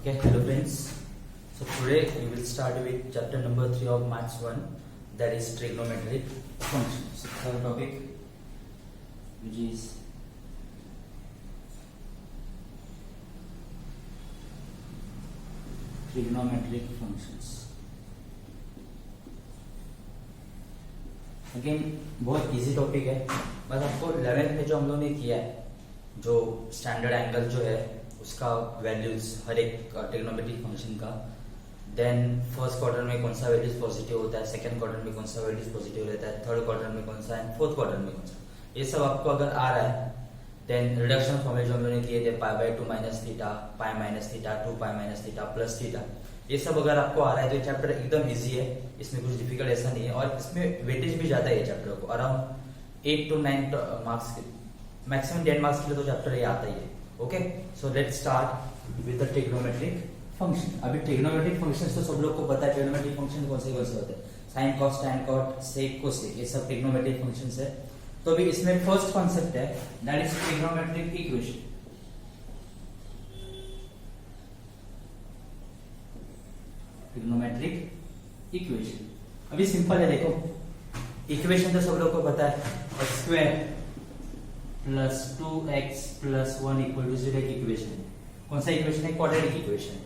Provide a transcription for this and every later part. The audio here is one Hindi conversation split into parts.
Okay, hello friends. So today we will start with chapter number 3 of Maths 1, that is trigonometric functions. So third topic, which is trigonometric functions. Again बहुत इजी टॉपिक है, बस आपको 11th में जो हम लोगों ने किया है, जो स्टैंडर्ड एंगल जो है उसका वैल्यूज हर एक ट्रिग्नोमेट्रिक फंक्शन का, देन फर्स्ट क्वार्टर में कौन सा वैल्यूज पॉजिटिव होता है, सेकंड क्वार्टर में कौन सा वैल्यूज पॉजिटिव रहता है, थर्ड क्वार्टर में कौन सा है, फोर्थ क्वार्टर में कौन सा, ये सब आपको अगर आ रहा है, देन रिडक्शन फॉर्मूले जो हम लोगों ने किए थे पाई by 2 minus theta, pi minus theta, 2 pi minus theta plus theta, ये सब अगर आपको आ रहा है तो ये चैप्टर एकदम इजी है, इसमें कुछ डिफिकल्ट ऐसा नहीं है और इसमें वेटेज भी ज्यादा है ये चैप्टर को, around 8 to 9 marks, maximum 10 marks के लिए तो चैप्टर ये आता ही है. Okay, so let's start with the trigonometric function. अभी ट्रिग्नोमेट्रिक फंक्शंस तो सब लोग को पता है, ट्रिग्नोमेट्रिक फंक्शन कौन से होते हैं, sine cos tan cot sec cosec, ये सब ट्रिग्नोमेट्रिक फंक्शंस है. तो अभी इसमें फर्स्ट कॉन्सेप्ट है, that is trigonometric equation. Trigonometric equation अभी सिंपल है, देखो इक्वेशन तो सब लोग को पता है, x square plus 2x plus 1 equal to 0 एक इक्वेशन है. कौन सा इक्वेशन है, क्वाड्रेटिक इक्वेशन.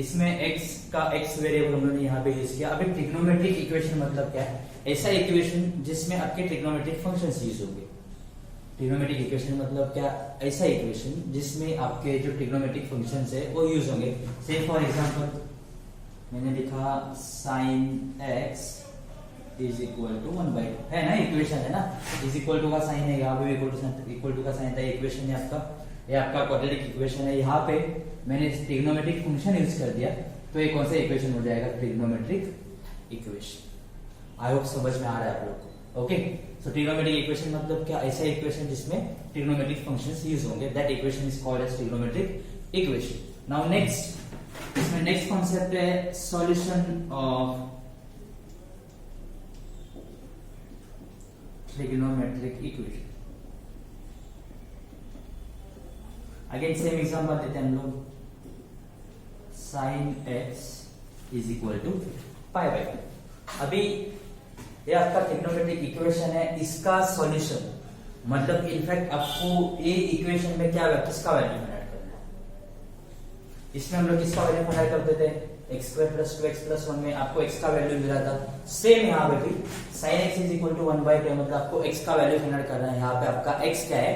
इसमें x का x वेरिएबल हम लोगों ने यहाँ पे यूज किया. अभी ट्रिग्नोमेट्रिक इक्वेशन मतलब क्या है, ऐसा इक्वेशन जिसमें आपके ट्रिग्नोमेट्रिक फंक्शंस यूज होंगे. ट्रिग्नोमेट्रिक इक्वेशन मतलब क्या, ऐसा इक्वेशन जिसमें आपके जो ट्रिग्नोमेट्रिक फंक्शंस है वो यूज होंगे. से फॉर एग्जांपल मैंने लिखा sin x is equal to 1/2 है ना, इक्वेशन है ना, इज इक्वल टू का साइन है, यहाँ पे इक्वल टू का साइन था, इक्वेशन है आपका, ये आपका क्वाड्रेटिक इक्वेशन है. यहाँ पे मैंने ट्रिग्नोमेट्रिक फंक्शन यूज कर दिया तो ये कौन सा इक्वेशन हो जाएगा, ट्रिग्नोमेट्रिक इक्वेशन. आई होप समझ में आ रहा है आप लोग को. ओके, सो ट्रिग्नोमेट्रिक इक्वेशन मतलब क्या, ऐसा इक्वेशन जिसमें ट्रिग्नोमेट्रिक फंक्शंस यूज होंगे, that equation is called as trigonometric equation. Now next, इसमें नेक्स्ट कॉन्सेप्ट है solution of trigonometric equation. Again same example लेते हैं हम लोग, sin x is equal to pi by 2. अभी ये आपका ट्रिग्नोमेट्रिक इक्वेशन है, इसका सॉल्यूशन मतलब इनफैक्ट आपको ये इक्वेशन में क्या किसका वैल्यू फाइंड आउट करना है. इसमें हम लोग किसका वैल्यू फाइंड आउट करते थे, x square plus 2x plus 1 में आपको x का वैल्यू मिला था. सेम यहाँ पे भी sin x is equal to 1/2 मतलब आपको x का वैल्यू फाइंड आउट करना है. यहाँ पे आपका x क्या है,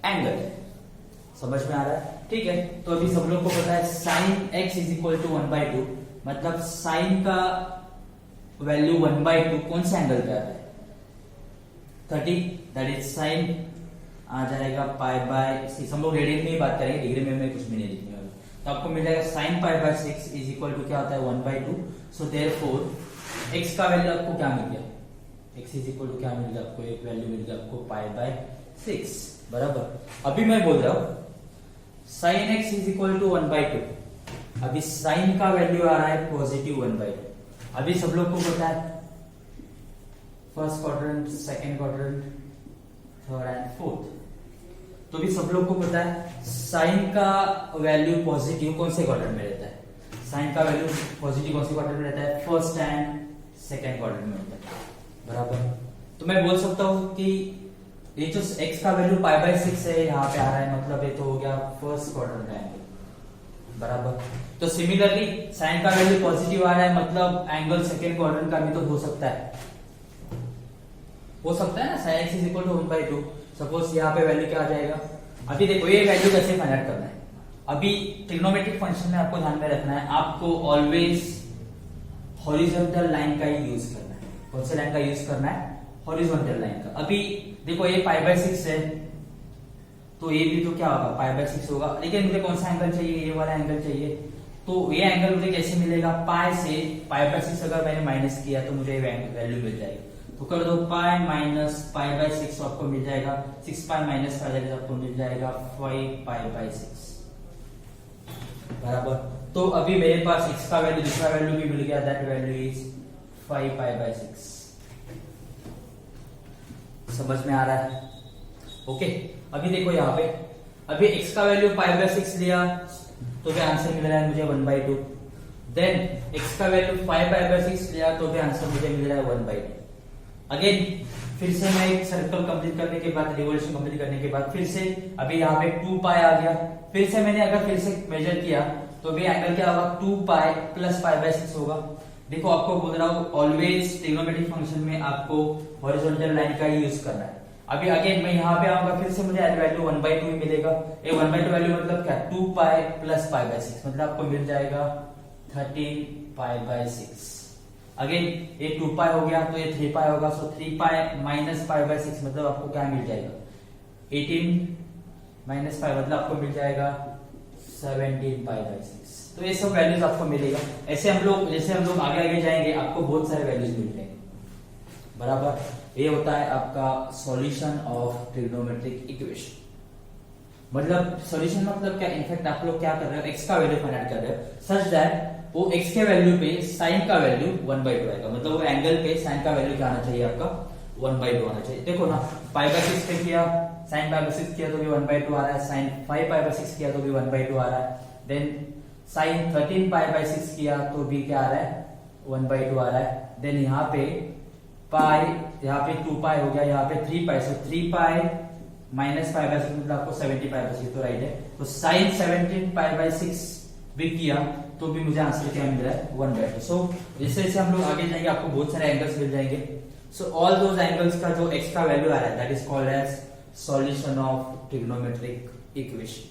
एंगल है. समझ में आ रहा है, ठीक है. तो अभी सब लोग को पता है sin x is equal to 1/2 मतलब sin का वैल्यू 1/2 कौन सा एंगल पे आता है, 30, दैट इज sin आ जाएगा पाई बाय 6. हम लोग रेडियन में ही बात करेंगे, डिग्री में मैं कुछ भी नहीं लिखूंगा. तो आपको मिल जाएगा sin pi by 6 is equal to क्या होता है, 1/2. सो देयरफॉर x का वैल्यू आपको क्या मिल गया, x इज इक्वल टू क्या मिल गया आपको, एक वैल्यू मिल गया आपको पाई बाय 6 बराबर. अभी मैं बोल रहा हूं sin x is equal to 1/2. अभी sin का वैल्यू आ रहा है पॉजिटिव 1/2. अभी सब लोग को पता है first quadrant, second quadrant, third and fourth. तो भी सब लोग को पता है साइन का वैल्यू पॉजिटिव कौन से क्वाड्रेंट में रहता है, साइन का वैल्यू पॉजिटिव कौन से क्वाड्रेंट में रहता है, फर्स्ट एंड सेकंड क्वाड्रेंट में रहता है बराबर. तो मैं बोल सकता हूं कि ये जो x का वैल्यू पाई बाय 6 है यहाँ पे आ रहा है, मतलब ये तो हो गया फर्स्ट क्वाड्रेंट का एंगल बराबर. तो सिमिलरली साइन का वैल्यू पॉजिटिव आ रहा है मतलब एंगल सेकंड क्वाड्रेंट का भी तो हो सकता है ना, sin x is equal to 1/2. Suppose यहाँ पे वैल्यू क्या आ जाएगा. अभी देखो ये वैल्यू कैसे फाइंड आउट करना है. अभी ट्रिग्नोमेट्रिक फंक्शन में आपको ध्यान में रखना है, आपको ऑलवेज हॉरिजॉन्टल लाइन का ही यूज करना है. कौन से लाइन का यूज करना है, हॉरिजॉन्टल लाइन का. अभी देखो ये पाई बाय 6 है तो ये भी तो क्या होगा, पाई बाय 6 होगा. लेकिन मुझे कौन सा एंगल चाहिए, ये वाला एंगल चाहिए. तो ये एंगल मुझे कैसे मिलेगा, पाई से पाई बाय 6 अगर मैंने माइनस किया तो मुझे वैल्यू मिल जाएगी. तो कर दो पाई माइनस पाई बाय 6 आपको मिल जाएगा, 6 पाई माइनस कर देगा आपको मिल जाएगा 5 पाई बाय 6 बराबर. तो अभी मेरे पास x का वैल्यू, दूसरा वैल्यू भी मिल गया, that value is 5 pi by 6. समझ में आ रहा है, ओके. अभी देखो यहाँ पे अभी x का वैल्यू पाई बाय 6 लिया तो भी आंसर मिल रहा है मुझे 1/2। देन x का वैल्यू 5/6 लिया तो भी आंसर मुझे मिल रहा है 1/2। अगेन फिर से मैं एक सर्कल कंप्लीट करने के बाद, रिवोल्यूशन कंप्लीट करने के बाद फिर से अभी यहाँ पे 2 पाई आ गया। फिर से मैंने अगर फिर से मेजर किया तो भी एंगल क्या होगा, 2 पाई प्लस 5/6 होगा। देखो आपको बोल रहा हूँ ऑलवेज ट्रिग्नोमेट्रिक फंक्शन में आपको हॉरिजॉन्टल लाइन का ही यूज करना है। अभी अगेन मैं यहाँ पे आऊंगा, फिर से मुझे वैल्यू 1/2 मिलेगा। ये 1/2 वैल्यू मतलब क्या, 2 पाई प्लस 5/6 मतलब आपको मिल जाएगा 13 पाई/6। अगेन ये 2 पाई हो गया तो ये 3 पाई होगा, सो 3 पाई माइनस 5/6 मतलब आपको क्या मिल जाएगा, 18 माइनस 5 मतलब आपको मिल जाएगा 17 पाई/6। तो ये सब वैल्यूज आपको मिलेगा। ऐसे हम लोग जैसे हम लोग आगे आगे जाएंगे आपको बहुत सारे वैल्यूज मिल जाएंगे, बराबर। ये होता है आपका सॉल्यूशन ऑफ ट्रिग्नोमेट्रिक इक्वेशन। मतलब सॉल्यूशन मतलब क्या, इनफैक्ट आप लोग क्या कर रहे हो, एक्स का वैल्यू फाइंड आउट कर रहे हो सच दैट वो एक्स के वैल्यू पे साइन का वैल्यू 1/2 आएगा। मतलब वो एंगल पे साइन का वैल्यू क्या आना चाहिए आपका, 1/2 आना चाहिए। देखो ना, पाई/6 पे किया, साइन पाई/6 किया तो भी 1/2 आ रहा है, साइन 5 पाई/6 किया तो भी 1/2 आ रहा है। देन साइन 13 पाई/6 किया तो भी क्या आ रहा है, 1/2 आ रहा है। देन यहाँ पे पाई, यहाँ पे 2 पाई हो गया, यहाँ पे 3 पाई, सो 3 पाई माइनस पाई/6 मतलब आपको 70 पाई/6 तो राइट है। तो साइन 17 पाई/6 भी किया तो भी मुझे आंसर क्या मिल रहा है, 1/2। सो जैसे जैसे हम लोग आगे जाएंगे आपको बहुत सारे एंगल्स मिल जाएंगे। सो ऑल दोज एंगल्स का जो एक्स का वैल्यू आ रहा है that is called as solution of trigonometric equation.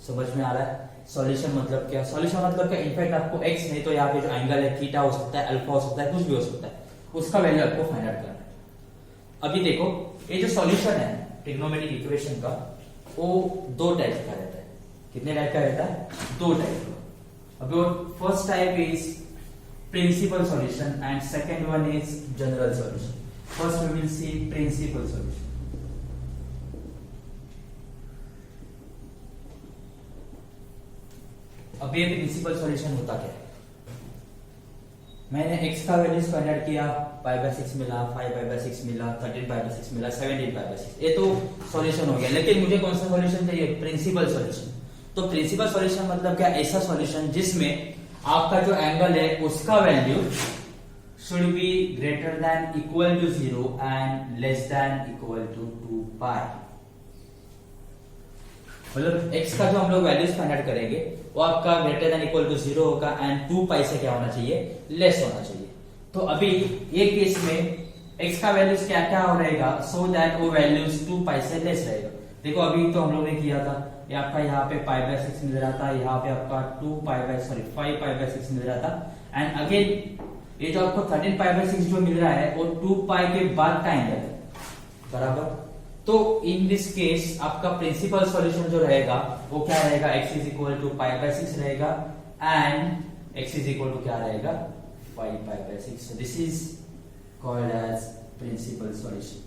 समझ में आ रहा है सॉल्यूशन मतलब क्या, सॉल्यूशन मतलब क्या, इनफैक्ट आपको एक्स नहीं तो यहाँ पे जो एंगल है थीटा हो सकता है, अल्फा हो सकता है, कुछ भी हो सकता है, उसका वैल्यू आपको फाइंड आउट करना है। अभी देखो ये जो सॉल्यूशन है ट्रिग्नोमेट्रिक इक्वेशन का वो 2 टाइप का रहता है। कितने टाइप का रहता है, 2 टाइप का। अभी first type is principal solution and second one is general solution. First we will see principal solution. अब ये प्रिंसिपल सॉल्यूशन होता क्या है, मैंने x का वैल्यूज फाइंड आउट किया, पाई/6 मिला, 5 पाई/6 मिला, 13 पाई/6 मिला, 17 पाई/6, ये तो सॉल्यूशन हो गया। लेकिन मुझे कौन सा सॉल्यूशन चाहिए, प्रिंसिपल सॉल्यूशन। तो प्रिंसिपल सॉल्यूशन मतलब क्या, ऐसा सॉल्यूशन जिसमें आपका जो एंगल है उसका value should be greater than equal to 0 and less than equal to 2 pi. मतलब x का जो हम लोग वैल्यूज फाइंड आउट करेंगे वो आपका ग्रेटर देन इक्वल टू 0 होगा एंड 2 पाई से क्या होना चाहिए, लेस होना चाहिए। तो अभी ये केस में x का वैल्यूज क्या क्या हो रहेगा, सो दैट वो वैल्यूज 2 पाई से लेस रहेगा। देखो अभी तो हम लोग ने किया था, ये आपका यहाँ पे पाई/6 मिल रहा था, यहाँ पे आपका 5 पाई/6 मिल रहा था। एंड अगेन ये जो आपको 13 पाई/6 जो मिल रहा है वो 2 पाई के बाद का एंगल है, बराबर। तो इन दिस केस आपका प्रिंसिपल सॉल्यूशन जो रहेगा वो क्या रहेगा, x is equal to pi रहेगा and x is equal to क्या रहेगा, 5 pi. This is called as principal solution.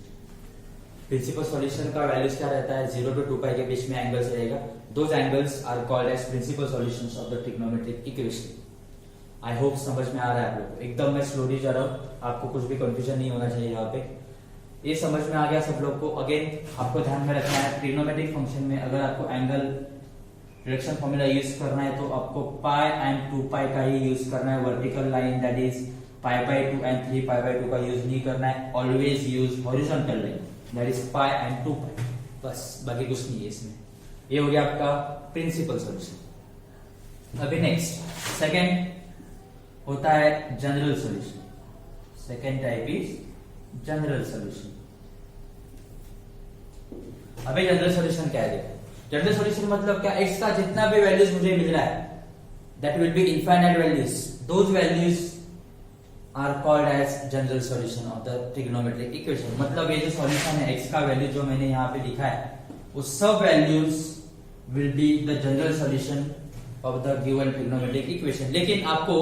Principal solution का वैल्यूज क्या रहता है, 0 to 2 पाई के बीच में एंगल्स रहेगा। Those angles are called as principal solutions of the trigonometric equation. I hope समझ में आ रहा है आप लोग को। एकदम मैं स्लोली जा रहा हूँ, आपको कुछ भी कंफ्यूजन नहीं होना चाहिए यहाँ पे। ये समझ में आ गया सब लोग को। अगेन आपको ध्यान में रखना है ट्रिग्नोमेट्रिक फंक्शन में अगर आपको एंगल रिडक्शन फॉर्मूला यूज करना है तो आपको पाई एंड 2 पाई का ही यूज करना है। Vertical line that is pi and 3 pi का यूज नहीं करना है। Always use horizontal line that is pi and 2 pi, बस, बाकी कुछ नहीं है इसमें। ये हो गया आपका प्रिंसिपल सॉल्यूशन। अभी नेक्स्ट सेकेंड होता है general solution. Second type is general solution. अभी जनरल सॉल्यूशन क्या है, देखो जनरल सॉल्यूशन मतलब क्या, x का जितना भी वैल्यूज मुझे मिल रहा है that will be infinite values, those values are called as general solution of the trigonometric equation. मतलब ये जो सॉल्यूशन है x का वैल्यू जो मैंने यहाँ पे लिखा है वो सब values will be the general solution of the given trigonometric equation. लेकिन आपको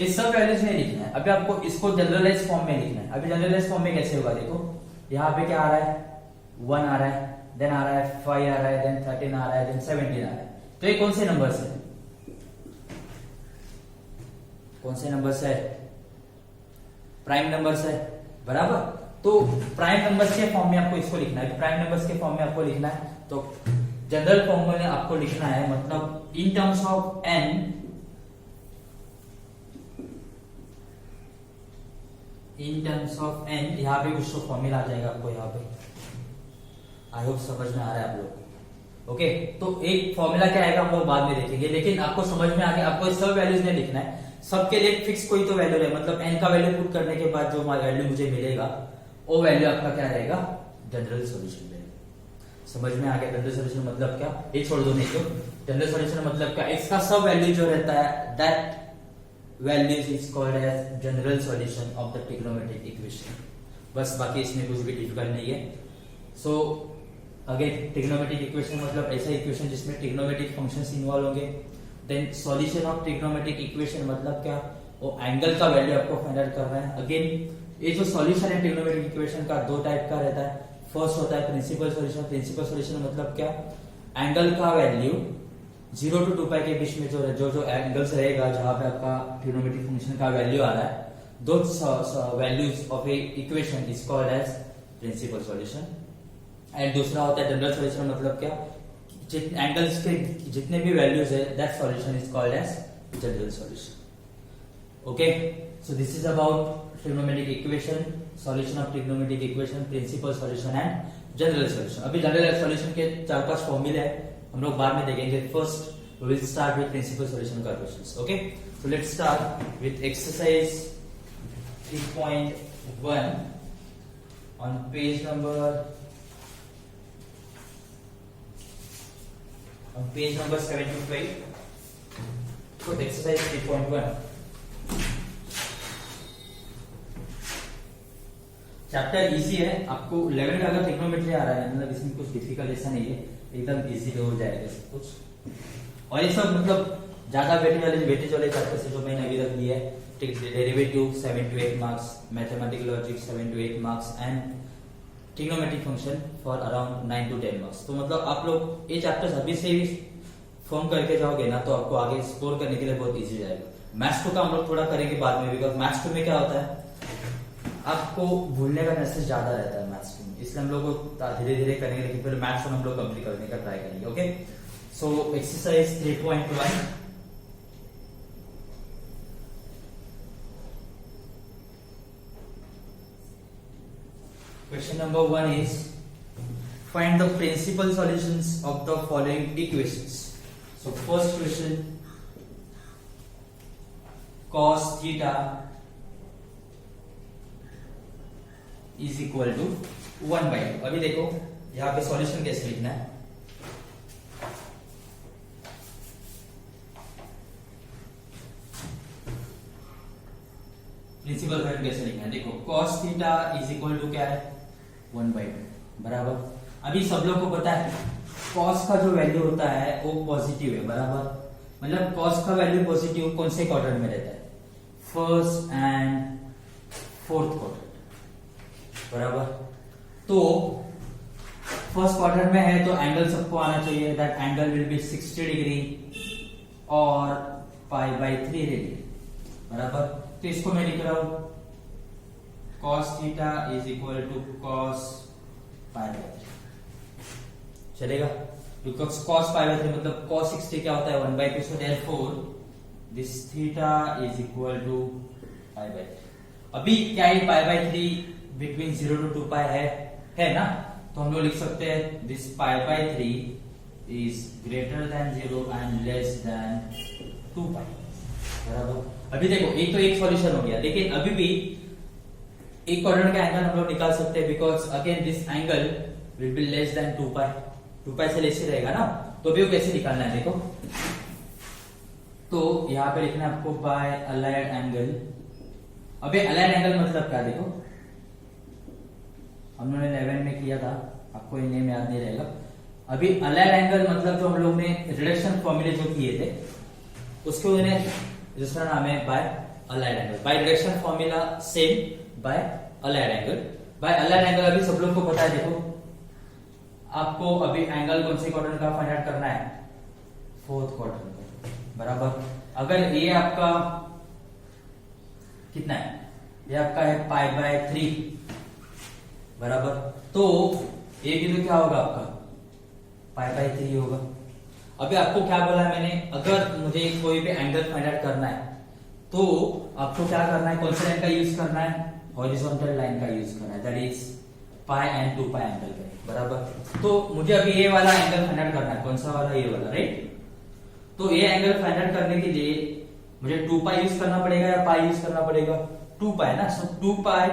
ये सब वैल्यूज नहीं लिखना है, अभी आपको इसको जनरलाइज फॉर्म में लिखना है। अभी जनरलाइज फॉर्म में कैसे होगा, देखो यहाँ पे क्या आ रहा है, 1 आ रहा है, देन आ रहा है 5 आ रहा है, देन 13 आ रहा है, देन 17 आ रहा है। तो ये कौन से नंबर्स है, कौन से नंबर्स है, प्राइम नंबर्स है, बराबर। तो प्राइम नंबर्स के फॉर्म में आपको इसको लिखना है। प्राइम नंबर्स के फॉर्म में आपको लिखना है तो जनरल फॉर्म में आपको लिखना है, मतलब in terms of n, in terms of n, यहाँ पे कुछ तो फॉर्मूला आ जाएगा आपको यहाँ पे। आई होप समझ में आ रहा है आप लोग को। ओके, तो एक फॉर्मूला क्या आएगा हम लोग बाद में देखेंगे, लेकिन आपको समझ में आ गया। आपको सब वैल्यूज नहीं लिखना है, सबके लिए फिक्स कोई तो वैल्यू है, मतलब एन का वैल्यू पुट करने के बाद जो वैल्यू मुझे मिलेगा वो वैल्यू आपका क्या रहेगा, जनरल सॉल्यूशन रहेगा। समझ में आ गया जनरल सॉल्यूशन मतलब क्या? ये छोड़ दो, नहीं तो जनरल सॉल्यूशन मतलब क्या, एक्स का सब वैल्यू जो रहता है that values is called as general solution of the trigonometric equation. बस, बाकी इसमें कुछ भी डिफिकल्ट नहीं है। सो अगेन ट्रिग्नोमेट्रिक इक्वेशन मतलब ऐसा इक्वेशन जिसमें ट्रिग्नोमेट्रिक फंक्शंस इन्वॉल्व होंगे। Then solution of trigonometric equation मतलब क्या, वो एंगल का वैल्यू आपको फाइंड आउट करना है। अगेन ये जो सॉल्यूशन है ट्रिग्नोमेट्रिक इक्वेशन का दो टाइप का रहता है। फर्स्ट होता है प्रिंसिपल सॉल्यूशन। प्रिंसिपल सॉल्यूशन मतलब क्या, एंगल का वैल्यू 0 to 2π के बीच में जो एंगल्स रहेगा जहां पे आपका ट्रिग्नोमेट्रिक फंक्शन का वैल्यू आ रहा है, दो values of a equation is called as principal solution. And दूसरा होता है जनरल सॉल्यूशन मतलब क्या, एंगल्स के जितने भी वैल्यूज है that solution is called as general solution. Okay, so this is about trigonometric equation, solution of trigonometric equation, principal solution and general solution. अभी जनरल सॉल्यूशन के 4-5 फॉर्मूले हैं, हम लोग बाद में देखेंगे। First we will start with principal solution का questions. Okay, so let's start with exercise 3.1 on page number 75। so exercise 3.1 chapter easy है। आपको 11 का अगर ट्रिग्नोमेट्री आ रहा है, मतलब इसमें कुछ डिफिकल्ट ऐसा नहीं है, एकदम इजी हो जाएगा सब कुछ। और ये सब मतलब ज्यादा वेटेज वाले चैप्टर से जो मैंने अभी तक दिया है, derivative 7 to 8 marks, mathematical logic 7 to 8 marks and trigonometric function for around 9 to 10 marks. तो मतलब आप लोग ये चैप्टर्स अभी से ही फॉर्म करके जाओगे ना, तो आपको आगे स्कोर करने के लिए बहुत इजी जाएगा। मैथ्स 2 का हम लोग थोड़ा करेंगे बाद में, बिकॉज मैथ्स 2 में क्या होता है, आपको भूलने का मैसेज ज्यादा रहता है मैथ्स 2 में, इसलिए हम लोग को धीरे धीरे करेंगे, लेकिन फिर मैथ्स 1 हम लोग कंप्लीट करने का ट्राई करेंगे। Okay, so exercise 3.1 question number 1 is find the principal solutions of the following equations. So first question, cos theta is equal to 1/2। अभी देखो यहाँ पे सॉल्यूशन कैसे लिखना है। प्रिंसिपल वैल्यू कैसे लिखना है, देखो cos theta is equal to क्या है, 1/2 बराबर। अभी सब लोग को पता है cos का जो वैल्यू होता है वो पॉजिटिव है, बराबर। मतलब cos का वैल्यू पॉजिटिव कौन से क्वाड्रेंट में रहता है, फर्स्ट एंड फोर्थ क्वाड्रेंट, बराबर। तो फर्स्ट क्वाड्रेंट में है तो एंगल सबको आना चाहिए, that angle will B 60 degree और π/3 डिग्री, बराबर। तो इसको मैं लिख रहा हूं cos theta is equal to cos π/3, चलेगा। बिकॉज cos π/3 मतलब cos 60 क्या होता है, 1/2, so therefore this theta is equal to π/3। अभी क्या है, π/3 बिटवीन 0 to 2π है ना, तो हम लोग लिख सकते हैं this π/3 is greater than 0 and less than 2π, बराबर। अभी देखो एक तो एक सॉल्यूशन हो गया, लेकिन अभी भी एक क्वाड्रेंट का एंगल हम लोग निकाल सकते हैं, because again this angle will be less than 2π से लेस ही रहेगा ना, तो भी वो कैसे निकालना है देखो। तो यहाँ पे लिखना है आपको बाय अलाइड एंगल। अबे अलाइड एंगल मतलब क्या, देखो हमने 11 में किया था, आपको ये नेम याद नहीं रहेगा। अभी अलाइड एंगल मतलब जो हम लोग ने रिडक्शन फॉर्मूले जो किए थे उसको दूसरा नाम है bye allied angle. By reduction formula same by allied angle. Bye allied angle अभी सब लोग को पता है, देखो आपको अभी एंगल कौन से क्वाड्रेंट का फाइंड आउट करना है, फोर्थ क्वाड्रेंट का, बराबर। अगर ये आपका कितना है, ये आपका है π/3, बराबर। तो ये बिंदु क्या होगा आपका पाई बाय 3 होगा। अभी आपको क्या बोला है मैंने, अगर मुझे कोई भी एंगल फाइंड आउट करना है तो आपको क्या करना है, कौन सा लाइन का यूज करना है, हॉरिजॉन्टल लाइन का यूज करना है, that is pi and 2 pi angle का, बराबर। तो मुझे अभी ये वाला एंगल फाइंड आउट करना है, कौन सा वाला, ये वाला, राइट। तो ये एंगल फाइंड आउट करने के लिए मुझे 2 पाई यूज करना पड़ेगा या पाई यूज करना पड़ेगा, 2 पाई ना। सो 2 पाई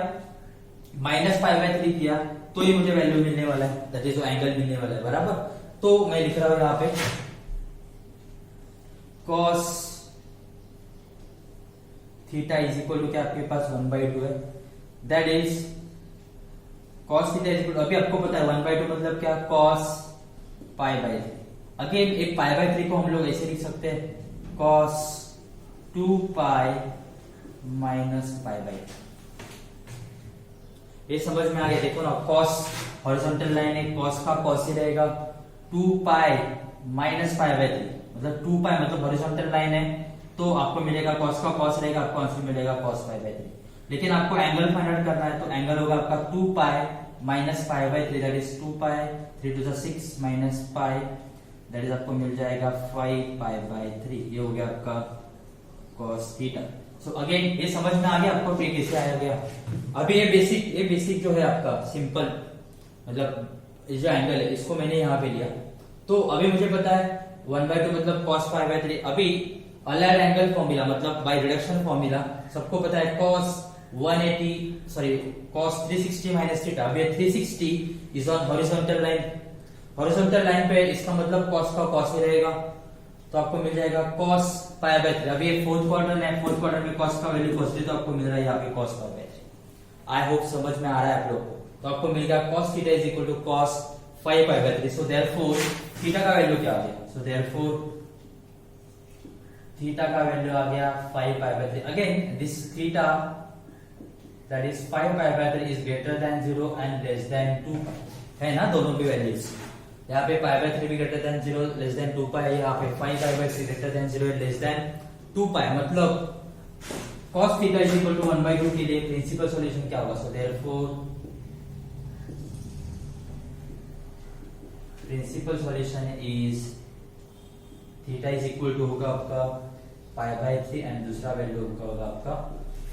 माइनस पाई बाय 3 किया तो ये मुझे वैल्यू मिलने वाला है, दैट इज जो एंगल मिलने वाला है, बराबर। तो मैं लिख रहा हूं यहां पे cos theta is equal to क्या, आपके पास 1/2 है, that is cos theta is equal, अभी आपको पता है 1/2 मतलब क्या, cos पाई बाय 3। अगेन एक पाई बाय 3 को हम लोग ऐसे लिख सकते हैं, cos 2 pi minus pi by 3। ये समझ में आ गया, देखो ना, cos हॉरिजॉन्टल लाइन है, cos का cos ही रहेगा, 2 पाई माइनस पाई बाय 3 मतलब 2 पाई मतलब हॉरिजॉन्टल लाइन है, तो आपको मिलेगा cos का cos रहेगा, आपको आंसर मिलेगा cos पाई बाय 3। लेकिन आपको एंगल फाइंड आउट करना है, तो एंगल होगा आपका 2 pi minus pi by 3, that is 2 pi 3 to the 6 minus pi, that is आपको मिल जाएगा 5 पाई बाय 3। ये हो गया आपका cos थीटा। सो अगेन ये समझ में आ गया आपको कि कैसे आया गया। अभी ये बेसिक जो है आपका सिंपल, मतलब ये जो एंगल है इसको मैंने यहाँ पे लिया, तो अभी मुझे पता है 1/2 मतलब cos पाई बाय 3। अभी अलाइड एंगल फॉर्मूला मतलब बाय रिडक्शन फॉर्मूला सबको पता है, cos 360 माइनस थीटा। अब ये 360 is on horizontal line, horizontal line पे इसका मतलब cos का cos ही रहेगा, तो आपको मिल जाएगा cos पाई बाय 3। अभी ये फोर्थ क्वार्टर है, फोर्थ क्वार्टर में cos का वैल्यू पॉजिटिव, तो आपको मिल रहा है यहाँ पे cos pi by 3। I hope समझ में आ रहा है आप लोग को। तो आपको मिल गया cos theta is equal to cos 5 pi by 3। So therefore theta का वैल्यू क्या आ गया, सो देयरफॉर थीटा का वैल्यू आ गया 5 pi by 3। Again this theta that is 5 pi by 3 is greater than 0 and less than 2 है ना, दोनों की वैल्यूज। यहाँ पे पाई बाय 3 भी greater than 0 less than 2 pi, यहाँ पे 5 pi by 3 greater than 0 less than 2 pi, मतलब cos theta is equal to 1/2 के लिए प्रिंसिपल सॉल्यूशन क्या होगा, so therefore principal solution is theta is equal to होगा आपका पाई बाय 3 एंड दूसरा वैल्यू होगा आपका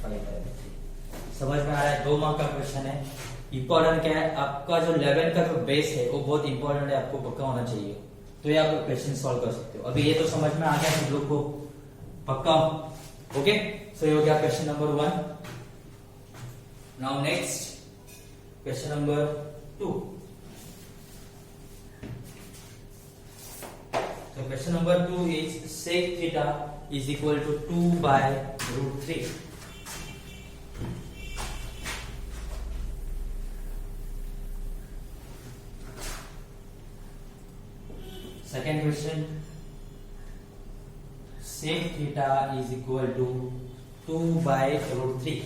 5 बाय 3। समझ में आ रहा है, 2 मार्क का क्वेश्चन है। इंपॉर्टेंट क्या है, आपका जो 11 का जो बेस है वो बहुत इंपॉर्टेंट है, आपको पक्का होना चाहिए, तो ये आप क्वेश्चन सॉल्व कर सकते हो। अभी ये तो समझ में आ गया सब लोग को पक्का, ओके। सो ये हो गया question number 1। Now next question number 2। So question number 2 is sec theta is equal to 2 by root 3. Second question, sec theta is equal to 2 by root 3.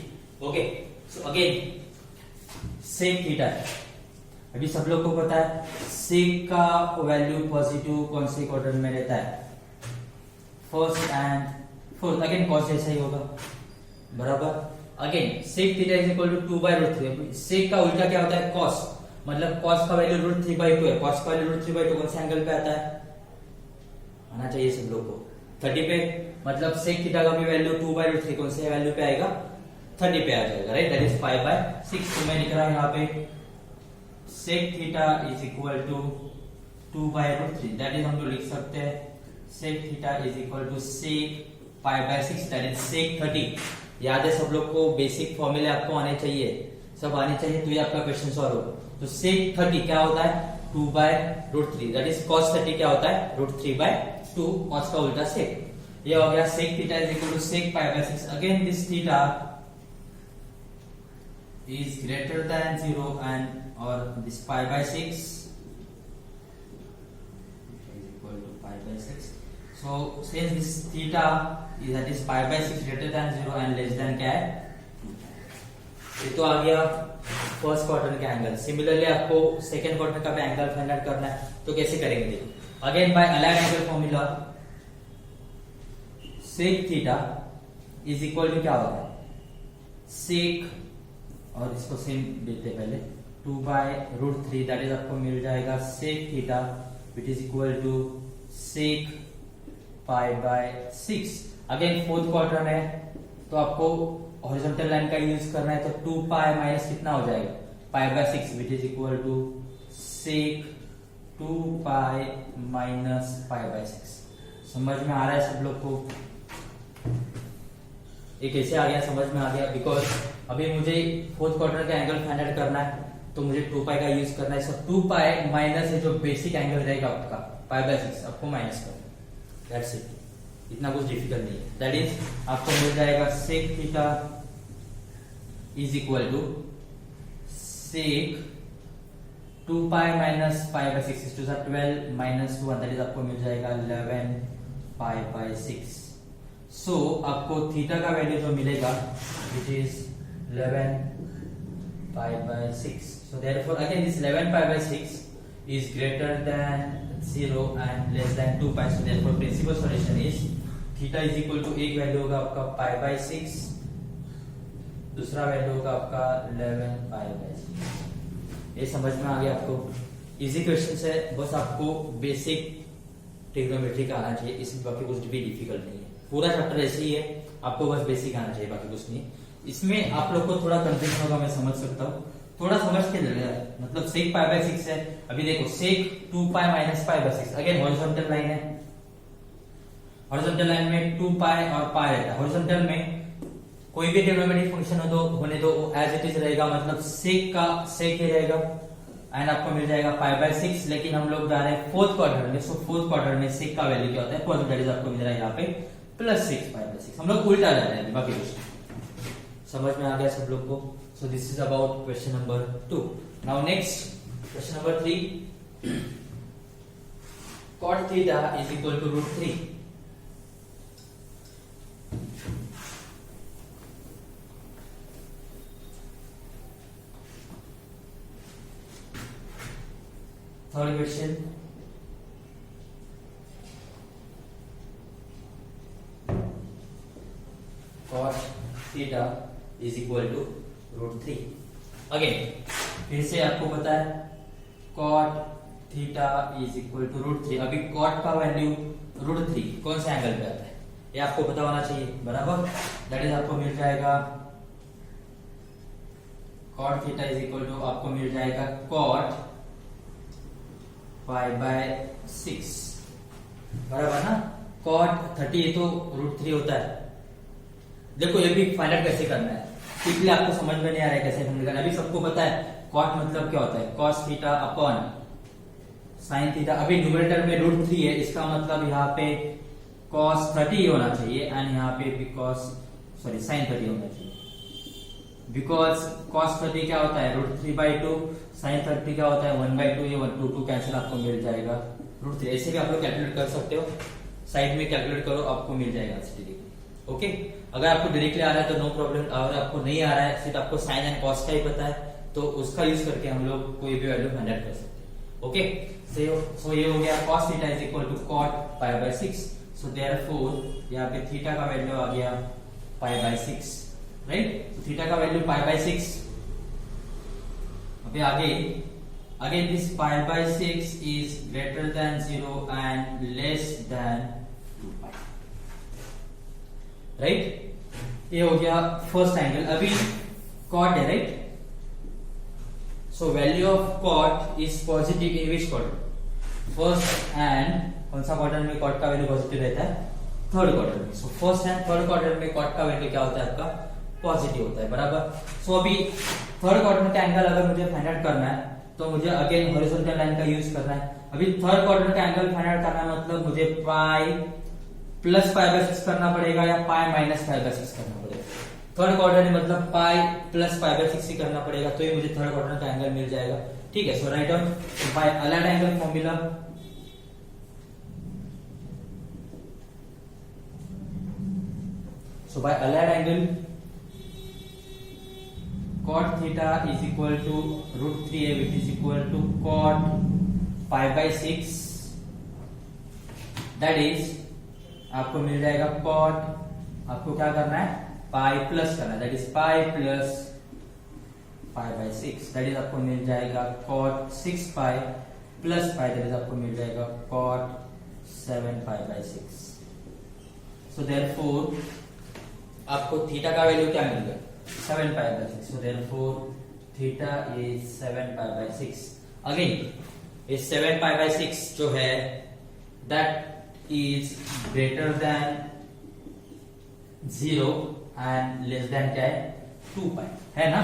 Okay, so again sec theta, अभी सब लोग को पता है सेक का वैल्यू पॉजिटिव कौन से क्वाड्रेंट में रहता है, first and fourth. Again cos जैसा ही होगा, बराबर। Again sec theta is equal to 2 by root 3। Sec का उल्टा क्या होता है, कॉस, मतलब कॉस का वैल्यू रूट 3/2 है, कॉस का वैल्यू रूट 3/2 कौन से एंगल पे आता है, आना चाहिए सब लोग को 30 पे, मतलब सेक थीटा का भी वैल्यू 2 बाय रूट 3 कौन से वैल्यू पे आएगा, 30 पे आ जाएगा, राइट, दैट इज 5 बाय 6। तो मैं लिख रहा हूं यहाँ पे sec theta is equal to 2 by root 3, that is हम लोग लिख सकते हैं sec theta is equal to sec pi by 6, that is sec 30। याद है सब लोग को, बेसिक फॉर्मूले आपको आने चाहिए, सब आने चाहिए, तो ये आपका क्वेश्चन सॉल्व हो। तो sec 30 क्या होता है, 2 by root 3, that is cos 30 क्या होता है, रूट 3/2, cos का उल्टा sec। ये हो गया sec theta is equal to sec pi by 6। Again this theta is greater than 0 and or this pi by 6 is equal to pi by 6. So since this theta is that is pi by 6 greater than 0 and less than क्या है, ये तो आ गया फर्स्ट क्वाड्रेंट का एंगल। सिमिलरली आपको सेकंड क्वाड्रेंट का भी एंगल फाइंड आउट करना है, तो कैसे करेंगे देखो। Again by allied angle formula sec theta is equal to क्या होगा, sec, और इसको सेम देते पहले 2 बाय रूट 3, दैट इज आपको मिल जाएगा sec theta which is equal to sec pi by 6। Again fourth quarter में तो आपको हॉरिजॉन्टल लाइन का यूज करना है, तो 2 पाई माइनस कितना हो जाएगा, pi by 6 which is equal to sec 2 pi minus pi by 6। समझ में आ रहा है सब लोग को? ये कैसे आ गया, समझ में आ गया? बिकॉज अभी मुझे फोर्थ क्वार्टर का एंगल फाइंड आउट करना है, तो मुझे 2 पाई का यूज करना है। सो 2 पाई माइनस है जो बेसिक एंगल रहेगा आपका पाई बाय 6, आपको माइनस करना है। दैट्स इट, इतना कुछ डिफिकल्ट नहीं है। दैट इज आपको मिल जाएगा sec theta is equal to sec 2 pi minus pi by 6 is to 12 minus 1, that is आपको मिल जाएगा 11 पाई बाय 6। सो आपको थीटा का वैल्यू जो मिलेगा which is 11 pi by 6। So therefore again this 11 pi by 6 is greater than 0 and less than 2 pi. So therefore principal solution is theta is equal to एक वैल्यू होगा आपका पाई बाय 6, दूसरा वैल्यू होगा आपका 11 पाई बाय 6। ये समझ में आ गया आपको? इजी क्वेश्चन है, बस आपको बेसिक ट्रिग्नोमेट्री का आना चाहिए, इसमें बाकी कुछ भी डिफिकल्ट नहीं है। पूरा चैप्टर ऐसे ही है, आपको बस बेसिक आना चाहिए, बाकी कुछ नहीं। इसमें आप लोग को थोड़ा कंफ्यूजन होगा, मैं समझ सकता हूँ, थोड़ा समझ के लगेगा। मतलब सेक पाई बाय 6 है, अभी देखो सेक 2 pi minus pi by 6, again horizontal line है, हॉरिजॉन्टल लाइन में 2 पाई और पाई रहता है। हॉरिजॉन्टल में कोई भी ट्रिग्नोमेट्रिक फंक्शन हो तो होने दो, एज इट इज रहेगा, मतलब सेक का सेक ही रहेगा एंड आपको मिल जाएगा पाई बाय 6। लेकिन हम लोग जा रहे हैं फोर्थ क्वार्टर में, सो फोर्थ क्वार्टर में सेक का वैल्यू क्या होता है, पॉजिटिव, दैट इज आपको मिल रहा है यहाँ पे प्लस 6 पाई बाय 6। हम लोग उल्टा जा रहे हैं, बाकी कुछ समझ में आ गया सब लोग को? So this is about question number 2. Now next, question number 3. Cot theta is equal to root 3. Third question. Cot theta is equal to root 3। Again फिर से आपको पता है cot theta is equal to root 3। अभी कॉट का वैल्यू रूट 3 कौन से एंगल पे आता है ये आपको पता होना चाहिए, बराबर? दैट इज आपको मिल जाएगा cot theta is equal to आपको मिल जाएगा कॉट पाई बाय 6, बराबर ना? कॉट 30 तो रूट 3 होता है। देखो ये भी फाइंड आउट कैसे करना है, इसलिए आपको समझ में नहीं आ रहा है कैसे फाइंड करना है। अभी सबको पता है कॉट मतलब क्या होता है, cos theta upon sine theta. अभी न्यूमरेटर में रूट 3 है, इसका मतलब यहाँ पे कॉस 30 होना चाहिए एंड यहाँ पे भी कॉस सॉरी साइन 30 होना चाहिए, बिकॉज कॉस 30 क्या होता है रूट 3/2, साइन 30 क्या होता है 1/2, ये 1 2 कैंसिल आपको मिल जाएगा रूट 3। ऐसे भी आप लोग कैलकुलेट कर सकते हो, साइड में कैलकुलेट करो आपको मिल जाएगा ओके। अगर आपको डायरेक्टली आ रहा है तो नो प्रॉब्लम, अगर आपको नहीं आ रहा है सिर्फ आपको साइन एंड कॉस का ही पता है तो उसका यूज करके हम लोग कोई भी वैल्यू फाइंड आउट कर सकते हैं ओके। सो ये हो गया cos theta is equal to cot pi by 6। So therefore यहाँ पे थीटा का वैल्यू आ गया पाई बाय 6, राइट? तो थीटा का वैल्यू पाई बाय 6। अभी आगे again this pi by 6 is greater than 0 and less than 2 pi, right? ये हो गया फर्स्ट एंगल। अभी कॉट है, right? So value of cot is positive in which quarter? First and कौन सा क्वार्टर में कॉट का वैल्यू पॉजिटिव रहता है? थर्ड क्वार्टर में। So first and third quarter में कॉट का वैल्यू क्या होता है आपका? पॉजिटिव होता है, बराबर? सो अभी थर्ड क्वार्टर का एंगल अगर मुझे फाइंड आउट करना है तो मुझे अगेन हॉरिजॉन्टल लाइन का यूज करना है। अभी थर्ड क्वार्टर का एंगल फाइंड आउट करना है, मतलब मुझे पाई प्लस पाई बाय 6 करना पड़ेगा या पाई माइनस पाई बाय 6 करना पड़ेगा। थर्ड क्वार्टर में मतलब पाई प्लस पाई बाय 6 ही करना पड़ेगा, तो ये मुझे थर्ड क्वार्टर का एंगल मिल जाएगा, ठीक है? So write down by allied angle formula. So by allied angle cot theta is equal to root 3a which is equal to cot pi by 6, that is आपको मिल जाएगा cot, आपको क्या करना है पाई प्लस करना है, that is pi plus pi by 6, that is आपको मिल जाएगा cot 6 pi plus pi that is आपको मिल जाएगा cot 7 pi by 6। So therefore आपको थीटा का वैल्यू क्या मिल गया 7 pi by 6। So therefore theta is 7 pi by 6। Again ये 7 पाई बाय 6 जो है that is greater than 0 and less than क्या है 2 पाई है ना।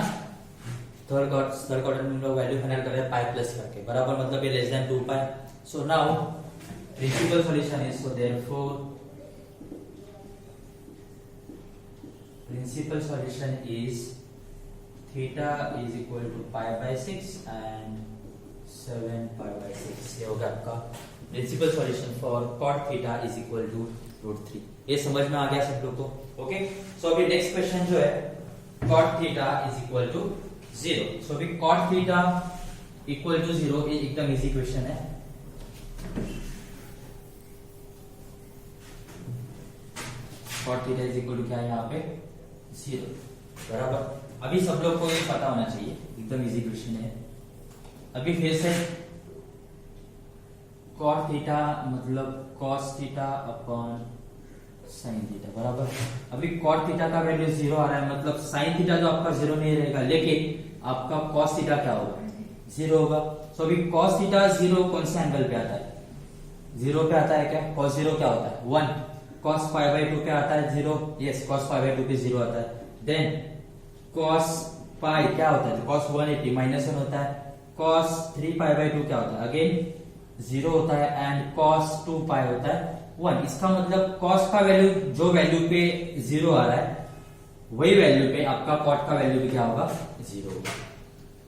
थर्ड क्वाड्रेंट में हम लोग वैल्यू फाइंड कर रहे हैं पाई प्लस करके, बराबर मतलब ये less than 2 pi. So now principal solution is, so therefore principal solution is theta is equal to pi by 6 and 7 pi by 6। ये होगा आपका principal solution for cot theta is equal to √3। ये समझ में आ गया सब लोग को। ओके, सो अभी नेक्स्ट क्वेश्चन जो है cot theta is equal to 0। So अभी कॉट थीटा इक्वल टू 0 ये एकदम इजी क्वेश्चन है। Cot theta is equal to क्या है यहाँ पे 0, बराबर। अभी सब लोग को ये पता होना चाहिए, एकदम इजी क्वेश्चन है। अभी फिर से कॉट थीटा मतलब cos theta upon sine theta, बराबर। अभी कॉट थीटा का वैल्यू 0 आ रहा है, मतलब साइन थीटा जो आपका 0 नहीं रहेगा, लेकिन आपका कॉस थीटा क्या होगा 0 होगा। सो अभी कॉस थीटा 0 कौन से एंगल पे आता है 0 पे आता है क्या। कॉस 0 क्या होता है 1। कॉस पाई बाय 2 पे आता है 0, यस कॉस पाई बाय 2 पे 0 आता है। देन कॉस पाई क्या होता है, कॉस 180 -1 होता है। कॉस 3 पाई बाय 2 क्या होता है, अगेन 0 होता है। एंड कॉस 2 पाई होता है 1। इसका मतलब कॉस का वैल्यू जो वैल्यू पे 0 आ रहा है वही वैल्यू पे आपका कॉट का वैल्यू भी क्या होगा 0 होगा,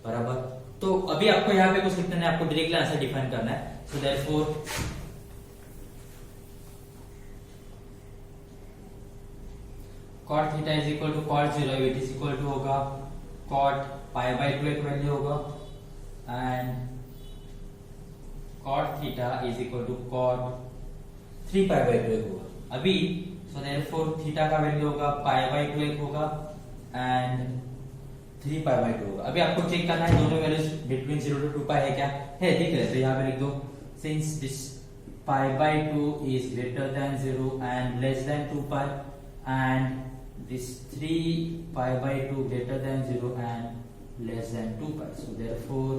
बराबर। तो अभी आपको यहाँ पे कुछ लिखना है, आपको डायरेक्टली आंसर डिफाइन करना है। So therefore cot theta is equal to cot 0 it is equal to होगा कॉट पाई बाय 2 एक वैल्यू होगा and cot theta is equal to cot 3 pi by 2 होगा। अभी सो देयरफॉर थीटा का वैल्यू होगा पाई बाय 2 होगा एंड 3 पाई बाय 2 होगा। अभी आपको चेक करना है दोनों वैल्यूज बिटवीन 0 to 2 पाई है क्या है, दिख रहा है तो यहाँ पे लिख दो since this pi by 2 is greater than 0 and less than 2 pi and this 3 pi by 2 greater than 0 and less than 2 pi. So therefore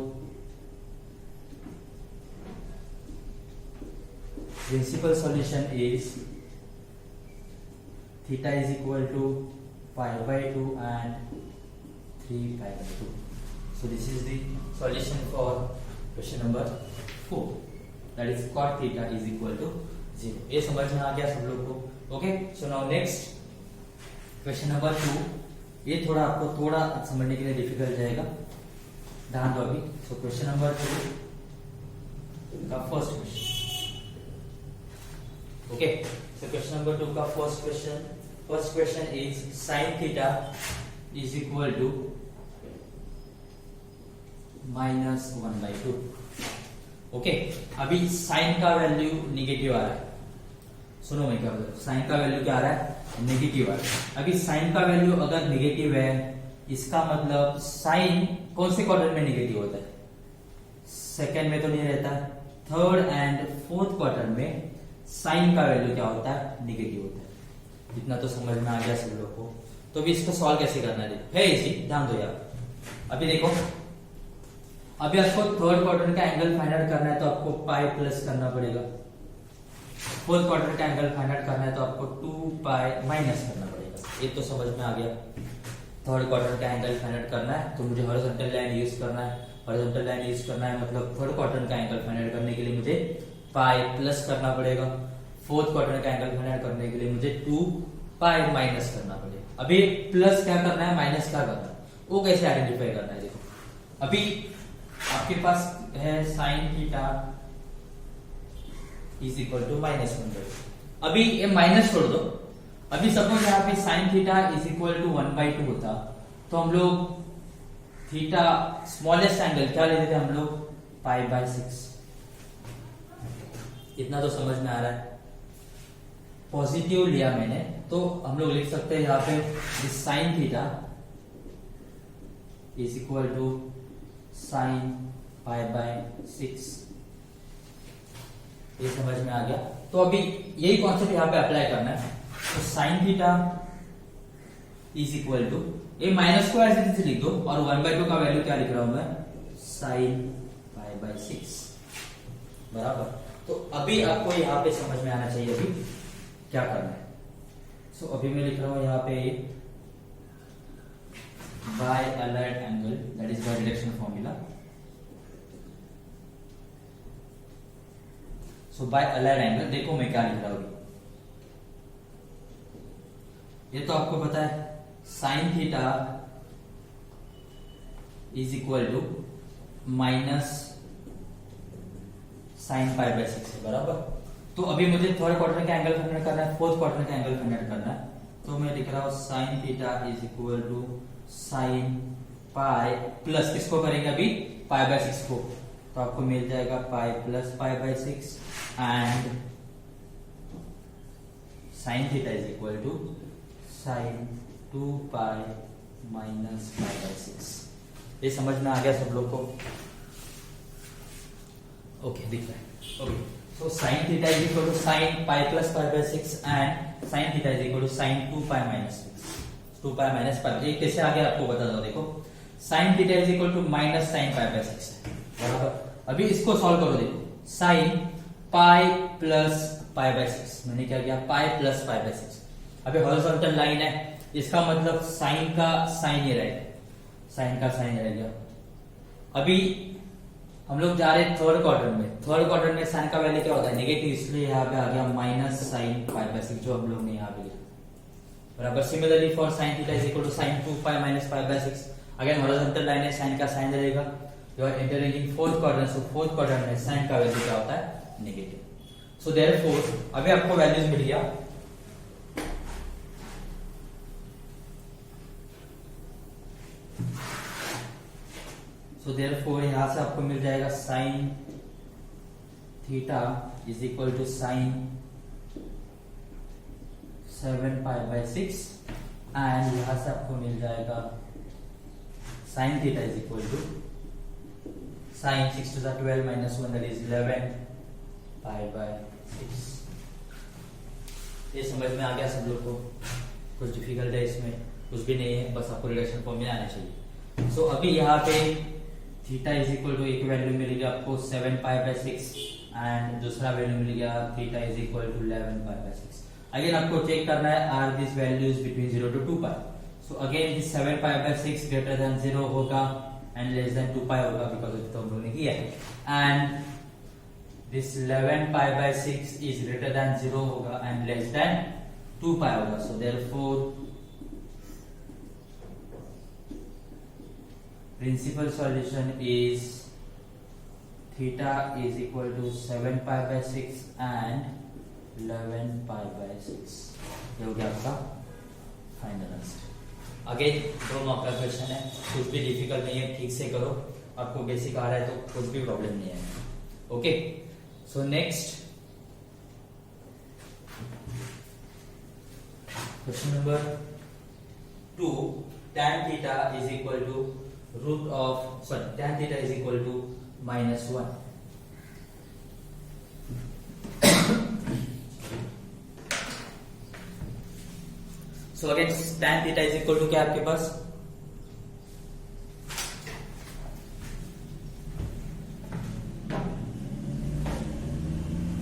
principal solution is theta is equal to pi by 2 and 3 pi by 2. So this is the solution for question number 4, that is cot theta is equal to 0. ये समझ में आ गया सब लोग को। Okay, so now next question number 2। ये थोड़ा आपको थोड़ा समझने के लिए डिफिकल्ट जाएगा, ध्यान दो अभी। सो क्वेश्चन नंबर 2 का first question. Okay, so question number 2 का first question is sine theta is equal to -1/2। Okay, अभी साइन का वैल्यू निगेटिव आ रहा है। सुनो मैं क्या बोल रहा हूं, साइन का वैल्यू क्या आ रहा है नेगेटिव आ रहा है। अभी साइन का वैल्यू अगर नेगेटिव है इसका मतलब साइन कौन से क्वाड्रेंट में नेगेटिव होता है, सेकेंड में तो नहीं रहता, थर्ड एंड फोर्थ क्वाड्रेंट में साइन का वैल्यू क्या होता है नेगेटिव होता है। इतना तो समझ में आ गया सब लोग को। तो अभी इसको सॉल्व कैसे करना है इसी, ध्यान दो यार। अभी देखो, अभी आपको थर्ड क्वाड्रेंट का एंगल फाइंड आउट करना है तो आपको पाई प्लस करना पड़ेगा। फोर्थ क्वाड्रेंट का एंगल फाइंड आउट करना है तो आपको 2 पाई माइनस करना पड़ेगा। ये तो समझ में आ गया। थर्ड क्वाड्रेंट का एंगल फाइंड आउट करना है तो मुझे हॉरिजॉन्टल लाइन यूज करना है। हॉरिजॉन्टल लाइन यूज करना है मतलब थर्ड क्वाड्रेंट का एंगल फाइंड आउट करने के लिए मुझे पाई प्लस करना पड़ेगा। फोर्थ क्वाड्रेंट का एंगल फाइंड आउट करने के लिए मुझे 2 पाई माइनस करना पड़ेगा। अभी प्लस क्या करना है माइनस क्या करना है वो कैसे आइडेंटिफाई करना है। देखो, अभी आपके पास है sine theta is equal to -1/2। अभी ये माइनस छोड़ दो। अभी सपोज यहाँ पे sine theta is equal to 1/2 होता तो हम लोग थीटा स्मॉलेस्ट एंगल क्या लेते थे हम लोग π/6। इतना तो समझ में आ रहा है। पॉजिटिव लिया मैंने तो हम लोग लिख सकते हैं यहाँ पे sine theta is equal to sine π/6 ये समझ में आ गया। तो अभी यही कॉन्सेप्ट यहाँ पे अप्लाई करना है। तो sine theta is equal to, ये माइनस को ऐसे लिख दो और 1/2 का वैल्यू क्या लिख रहा हूं मैं, साइन पाई बाय 6 बराबर। तो अभी आपको यहाँ पे समझ में आना चाहिए अभी क्या करना है। सो अभी मैं लिख रहा हूं यहाँ पे bye allied angle, that is by direction formula. So by allied angle, देखो मैं क्या लिख रहा हूं, ये तो आपको पता है sine theta is equal to minus sine pi by 6 है बराबर। तो अभी मुझे थर्ड क्वाड्रेंट का एंगल फाइंड करना है, फोर्थ क्वाड्रेंट का एंगल फाइंड करना है। तो मैं लिख रहा हूं sine theta is equal to sine pi plus किसको करेंगे अभी, पाई बाय 6 को, तो आपको मिल जाएगा pi plus pi by 6 and sine theta is equal to sine 2 pi minus pi by 6। ये समझ में आ गया सब लोग को? ओके, दिख रहा है। Okay, so sine theta is equal to sine pi plus pi by 6 and sine theta is equal to sine 2 pi minus 6, 2 pi minus pi. ये कैसे आ गया आपको बता दो, देखो sine theta is equal to minus sine pi by 6 बराबर। अभी इसको सॉल्व करो, देखो sine pi plus pi by 6, मैंने क्या किया, पाई प्लस पाई बाय 6। अभी हॉरिजॉन्टल लाइन है, इसका मतलब साइन का साइन ये रहेगा, साइन का साइन रहेगा। अभी हम लोग जा रहे हैं थर्ड क्वाड्रेंट में, थर्ड क्वाड्रेंट में साइन का वैल्यू क्या होता है, नेगेटिव, इसलिए यहाँ पे आ गया माइनस साइन पाई बाय 6 जो हम लोग ने यहाँ पे लिखा बराबर। Similarly for sine theta is equal to sine 2 pi minus pi by 6, again horizontal line है, साइन का साइन रहेगा। You are entering in fourth quadrant, so fourth quadrant में साइन का वैल्यू क्या होता है, नेगेटिव। सो देयरफॉर अभी आपको वैल्यूज मिल गया। सो देयरफॉर यहां से आपको मिल जाएगा sine theta is equal to sine 7 pi by 6 and यहां से आपको मिल जाएगा sine theta is equal to sine 6 to the 12 minus 1 that is 11 pi by 6। ये समझ में आ गया सब लोग को? कुछ डिफिकल्ट है इसमें? कुछ भी नहीं है, बस आपको रिडक्शन फॉर्म में आना चाहिए। सो अभी यहाँ पे थीटा इज इक्वल टू एक वैल्यू मिल गया आपको 7 पाई बाय 6 एंड दूसरा वैल्यू मिल गया theta is equal to 11 pi by 6। Again आपको चेक करना है are this values between 0 to 2 pi. So again this 7 pi by 6 greater than 0 होगा एंड लेस देन 2 पाई होगा, बिकॉज तो हम लोगों ने किया है। And this 11 pi by 6 is greater than 0 होगा एंड लेस देन 2 पाई होगा। So therefore principal solution is theta is equal to 7 pi by 6 and 11 pi by 6। ये हो गया आपका फाइनल आंसर। अगेन 2 मार्क का क्वेश्चन है, कुछ भी डिफिकल्ट नहीं है, ठीक से करो, आपको बेसिक आ रहा है तो कुछ भी प्रॉब्लम नहीं है। Okay, so next question number 2, tan theta is equal to root of, sorry, tan theta is equal to minus 1। So again tan theta is equal to क्या आपके पास,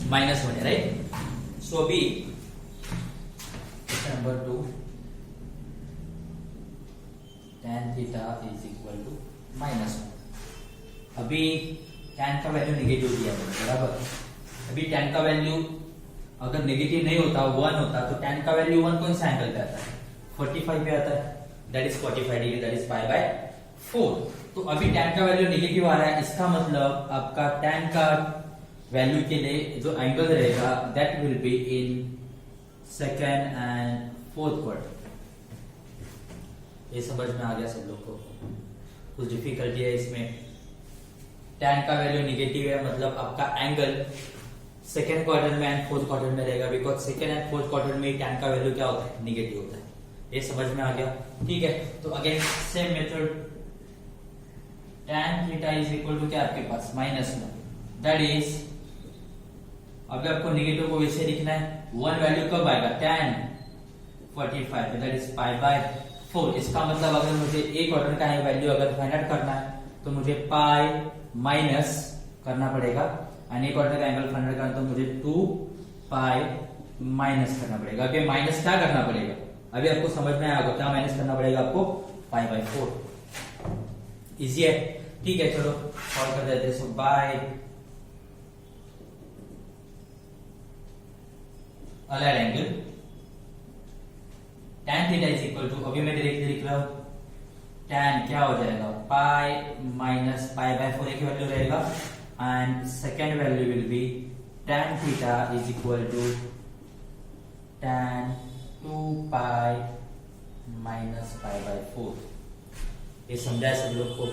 -1 है, राइट। सो अभी number 2 tan theta is equal to -1। अभी tan का वैल्यू नेगेटिव दिया है बराबर। अभी tan का वैल्यू अगर नेगेटिव नहीं होता, 1 होता, तो tan का वैल्यू 1 कौन सा एंगल पे आता है, 45 पे आता है, that is 45 degree, that is pi by 4। तो अभी tan का वैल्यू नेगेटिव आ रहा है, इसका मतलब आपका tan का वैल्यू के लिए जो एंगल रहेगा that will be in second and fourth quadrant. ये समझ में आ गया सब लोग को? कुछ डिफिकल्टी है इसमें? tan का वैल्यू नेगेटिव है, मतलब आपका एंगल सेकेंड क्वाड्रेंट में एंड फोर्थ क्वाड्रेंट में रहेगा, because second and fourth quadrant में tan का वैल्यू क्या होता है, नेगेटिव होता है। ये समझ में आ गया? ठीक है, तो again same method, tan theta is equal to क्या आपके पास, -1, दैट इज अभी आपको नेगेटिव को वैसे लिखना है, 1 वैल्यू कब आएगा, tan 45 that is pi by 4। इसका मतलब अगर मुझे एक क्वाड्रेंट का वैल्यू अगर फाइंड आउट करना है तो मुझे पाई माइनस करना पड़ेगा, और एक क्वाड्रेंट का एंगल फाइंड आउट करना तो मुझे 2 पाई माइनस करना पड़ेगा। अभी माइनस क्या करना पड़ेगा, अभी आपको समझ में आएगा क्या माइनस करना पड़ेगा आपको, पाई बाय 4। इजी है, ठीक है, चलो सॉल्व कर देते हैं। So by allied angle tan theta is equal to, अभी मैं डायरेक्टली लिख रहा हूं, tan क्या हो जाएगा, पाई माइनस पाई बाय 4 की वैल्यू रहेगा, and second value will be tan theta is equal to tan 2 pi minus pi by 4। ये समझा है सब लोग को,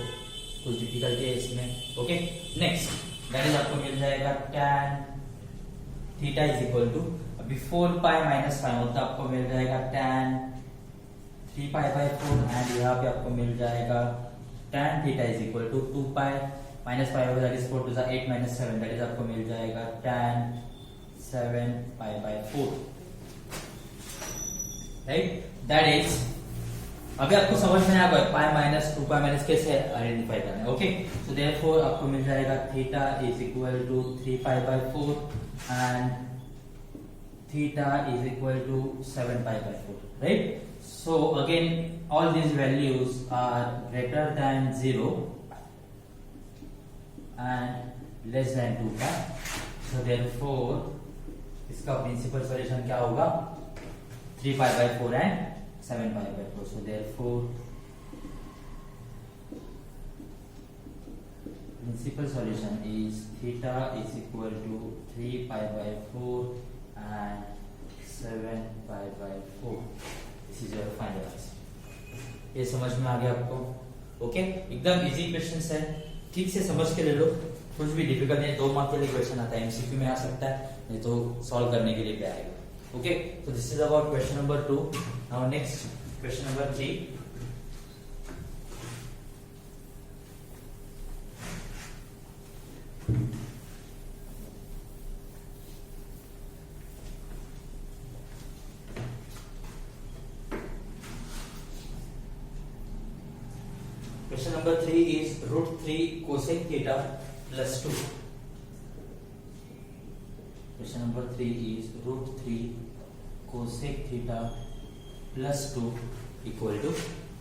कुछ डिफिकल्टी है इसमें, ओके। नेक्स्ट दैट इज आपको मिल जाएगा tan theta is equal to, अभी 4 पाई माइनस 5 होता आपको मिल जाएगा tan 3 पाई बाय 4, एंड यहाँ पे आपको मिल जाएगा tan theta is equal to 2 pi minus 5 that is 4 to the 8 minus 7 that is आपको मिल जाएगा tan 7 pi by 4, right. That is, अभी आपको समझ में आ गया पाई माइनस 2 पाई माइनस कैसे आइडेंटिफाई करना है, ओके। सो देयरफॉर आपको मिल जाएगा theta is equal to 3 pi by 4 and theta is equal to 7 pi by 4, right? So again all these values are greater than 0 and less than 2 pi, so therefore इसका प्रिंसिपल सॉल्यूशन क्या होगा, 3 pi by 4 and 7 pi by 4, so therefore principal solution is theta is equal to 3 pi by 4 and 7 pi by 4. This is your final answer. ये समझ में आ गया आपको, ओके। एकदम इजी क्वेश्चन है, ठीक से समझ के ले लो, कुछ भी डिफिकल्ट नहीं। 2 मार्क के लिए क्वेश्चन आता है, एमसीक्यू में आ सकता है, नहीं तो सॉल्व करने के लिए भी आएगा, ओके। तो this is about question number 2। Now next question number 3। Question number 3 is root 3 cosec theta plus 2. Question number 3 is root 3 cosec theta plus 2 equal to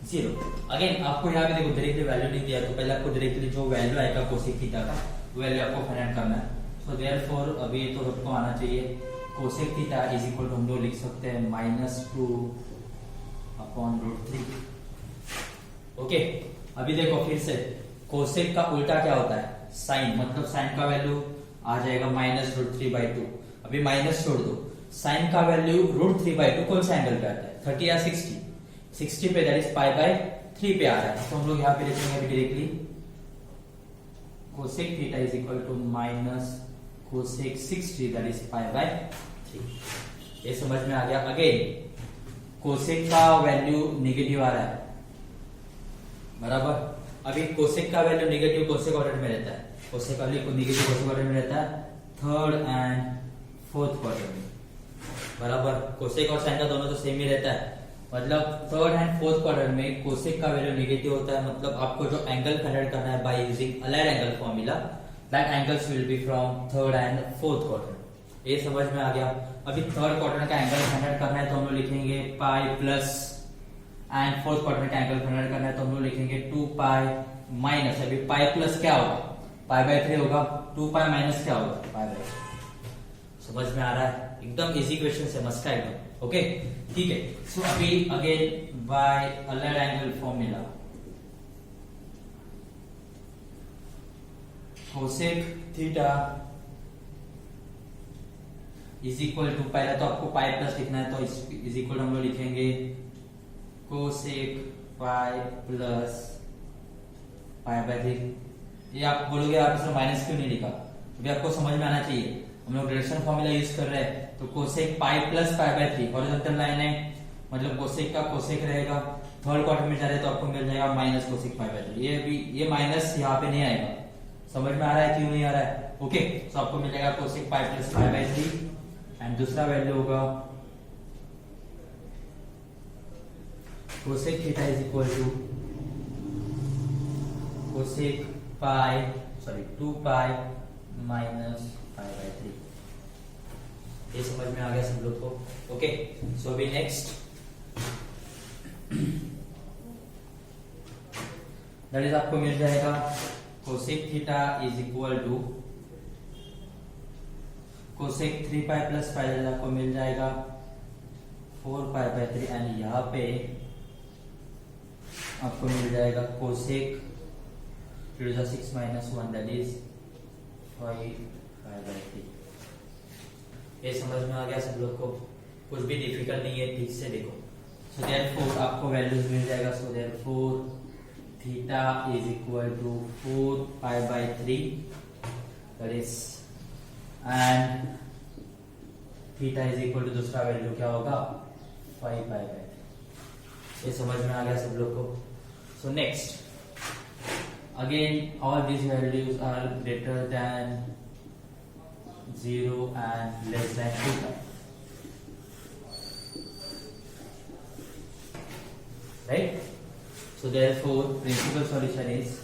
0. Again आपको यहाँ पे देखो डायरेक्टली वैल्यू नहीं दिया, तो पहले आपको डायरेक्टली जो वैल्यू आएगा cosec theta का वैल्यू आपको फाइंड करना है। So therefore अभी तो सबको आना चाहिए, cosec theta is equal to हम लोग लिख सकते हैं -2 अपॉन रूट 3, ओके। अभी देखो फिर से कोसेक का उल्टा क्या होता है, साइन, मतलब साइन का वैल्यू आ जाएगा -√3/2। अभी माइनस छोड़ दो, साइन का वैल्यू √3/2 कौन सा एंगल पे आता है, 30 या 60? 60 पे, दैट इज पाई बाय 3 पे आ रहा है। तो हम लोग यहाँ पे लिखेंगे अभी directly cosec theta is equal to minus cosec 60 that is pi by 3। ये समझ में आ गया। अगेन कोसेक का वैल्यू नेगेटिव आ रहा है, बराबर। अभी कोसेक का वैल्यू नेगेटिव कोसेक क्वाड्रेंट में रहता है, कोसेक का वैल्यू नेगेटिव कोसेक क्वाड्रेंट में रहता है 3rd एंड 4th क्वाड्रेंट में, बराबर। कोसेक और साइन का दोनों तो सेम ही रहता है, मतलब 3rd एंड 4th क्वाड्रेंट में कोसेक का वैल्यू नेगेटिव होता है, मतलब आपको जो एंगल फाइंड करना है by using allied angle formula, that angles will be from 3rd and 4th quadrant. ये समझ में आ गया। अभी 3rd क्वाड्रेंट का एंगल फाइंड करना है तो हम लोग लिखेंगे पाई प्लस, एंड 4th क्वाड्रेंट का एंगल फाइंड करना है तो हम लोग लिखेंगे 2 पाई माइनस, अभी पाई प्लस क्या होगा, पाई बाय 3 होगा, 2 पाई माइनस क्या होगा, पाई बाय 3। समझ में आ रहा है, एकदम इजी क्वेश्चन है, मस्त का एकदम, ओके, ठीक है। सो अभी again by allied angle formula, cosec theta is equal to, पहले तो आपको पाई प्लस लिखना है तो इज इक्वल हम लोग लिखेंगे cosec pi plus pi by 3। ये आप बोलोगे आप इसमें माइनस क्यों नहीं लिखा, अभी आपको समझ में आना चाहिए, हम लोग डायरेक्शन फॉर्मूला यूज कर रहे हैं। तो cosec pi plus pi by 3 horizontal line है, मतलब कोसेक का कोसेक रहेगा, 3rd क्वाड्रेंट में जा रहे हैं तो आपको मिल जाएगा माइनस कोसेक पाई बाय 3। ये माइनस यहाँ पे नहीं आएगा, समझ में आ रहा है क्यों नहीं आ रहा है, ओके, सो आपको मिल जाएगा cosec pi plus pi by 3 and दूसरा वैल्यू होगा cosec theta is equal to cosec pi 2 pi minus pi by 3। ये समझ में आ गया सब लोग को? ओके, सो अभी नेक्स्ट दैट इज आपको मिल जाएगा cosec theta is equal to cosec 3 pi plus pi, आपको मिल जाएगा 4 पाई बाई 3 एंड यहाँ पे आपको मिल जाएगा cosec 6 minus 1 that is 5 pi by 3। ये समझ में आ गया सब लोग को? कुछ भी डिफिकल्ट नहीं है, ठीक से देखो। सो देयरफॉर आपको वैल्यूज मिल जाएगा। So therefore theta is equal to 4 pi by 3 that is and theta is equal to दूसरा वैल्यू क्या होगा 5 पाई बाई 3। ये समझ में आ गया सब लोग को? So next again all these values are greater than 0 and less than theta, right? So therefore principal solution is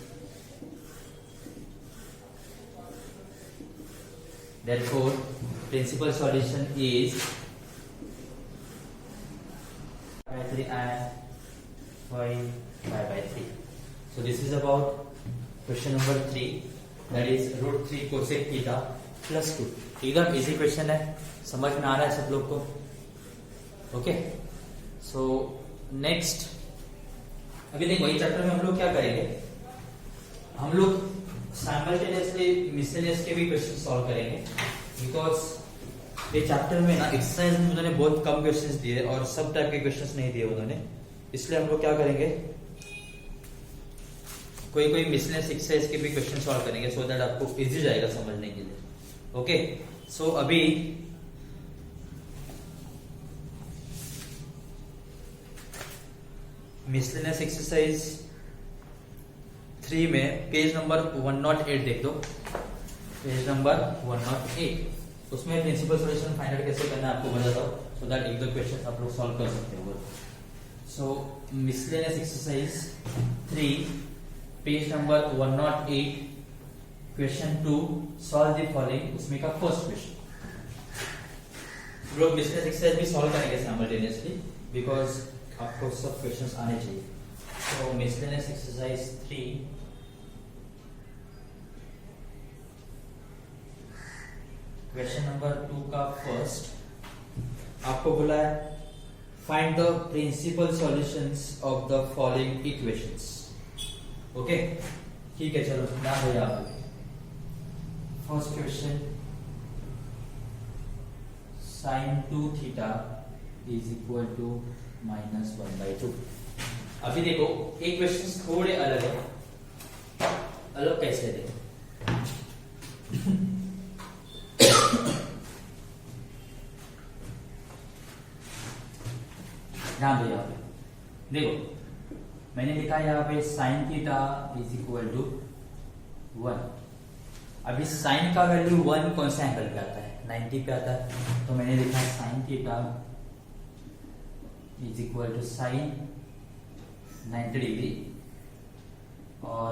by 3 and 5 by 3. So this is about question number 3, that is root 3 cosec theta plus 2। एकदम इजी क्वेश्चन है, समझ में आ रहा है सब लोग को? ओके, सो नेक्स्ट अभी देखो वही चैप्टर में हम लोग क्या करेंगे, हम लोग साइमल्टेनियसली मिसलेनियस के भी क्वेश्चन सॉल्व करेंगे, बिकॉज ये चैप्टर में ना एक्सरसाइज में उन्होंने बहुत कम क्वेश्चंस दिए और सब टाइप के क्वेश्चंस नहीं दिए उन्होंने, इसलिए हम लोग क्या करेंगे कोई मिसलेनियस एक्सरसाइज के भी क्वेश्चन सॉल्व करेंगे, सो दैट आपको इजी जाएगा समझने के लिए। ओके, सो अभी मिसलेनियस एक्सरसाइज 3 में पेज नंबर 108 देख दो, पेज नंबर 108, उसमें प्रिंसिपल सॉल्यूशन फाइंड आउट कैसे करना है आपको बताता हूं, सो दैट एक दो क्वेश्चन आप लोग सॉल्व कर सकते हो। So miscellaneous exercise 3 page number 108 question 2 solve the following, उसमें का फर्स्ट क्वेश्चन लोग मिसलेनियस एक्सरसाइज भी सॉल्व करेंगे साइमल्टेनियसली, बिकॉज आपको सब क्वेश्चंस आने चाहिए। So miscellaneous exercise 3 question number 2 का फर्स्ट आपको बोला है find the principal solutions of the following equations. Okay, ठीक है, चलो ना हो जाए। First question sin 2 theta is equal to -1/2। अभी देखो एक क्वेश्चन थोड़े अलग है, अलग कैसे दे ध्यान दो। यहाँ पे देखो मैंने लिखा यहाँ पे sin theta is equal to 1। अभी साइन का वैल्यू 1 कौन सा एंगल पे आता है 90 पे आता है, तो मैंने लिखा sin theta is equal to sine 90 degree और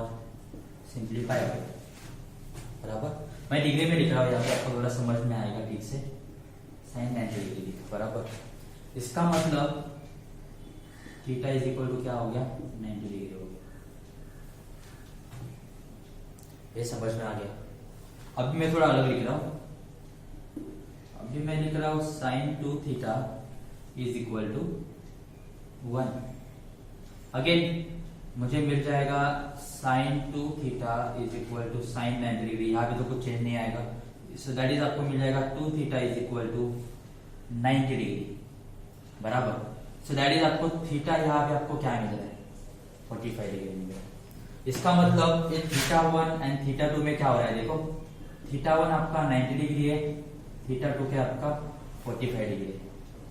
सिंप्लीफाई बराबर, मैं डिग्री में लिख रहा हूँ यहाँ पे, आपको थोड़ा समझ में आएगा ठीक से। sin 90 डिग्री बराबर, इसका मतलब थीटा इज इक्वल टू क्या हो गया 90 डिग्री हो गया। ये समझ में आ गया? अभी मैं थोड़ा अलग लिख रहा हूं, अभी मैं लिख रहा हूं sin 2 theta is equal to 1। अगेन मुझे मिल जाएगा sin 2 theta is equal to sin 90 degree, यहाँ पे तो कुछ चेंज नहीं आएगा, सो दैट इज आपको मिल जाएगा 2 theta is equal to 90 degree बराबर। सो दैट इज आपको थीटा यहाँ पे आपको क्या मिल रहा है 45 डिग्री मिल रहा है। इसका मतलब ये थीटा 1 एंड थीटा 2 में क्या हो रहा है, देखो थीटा 1 आपका 90 डिग्री है, थीटा 2 क्या आपका 45 डिग्री है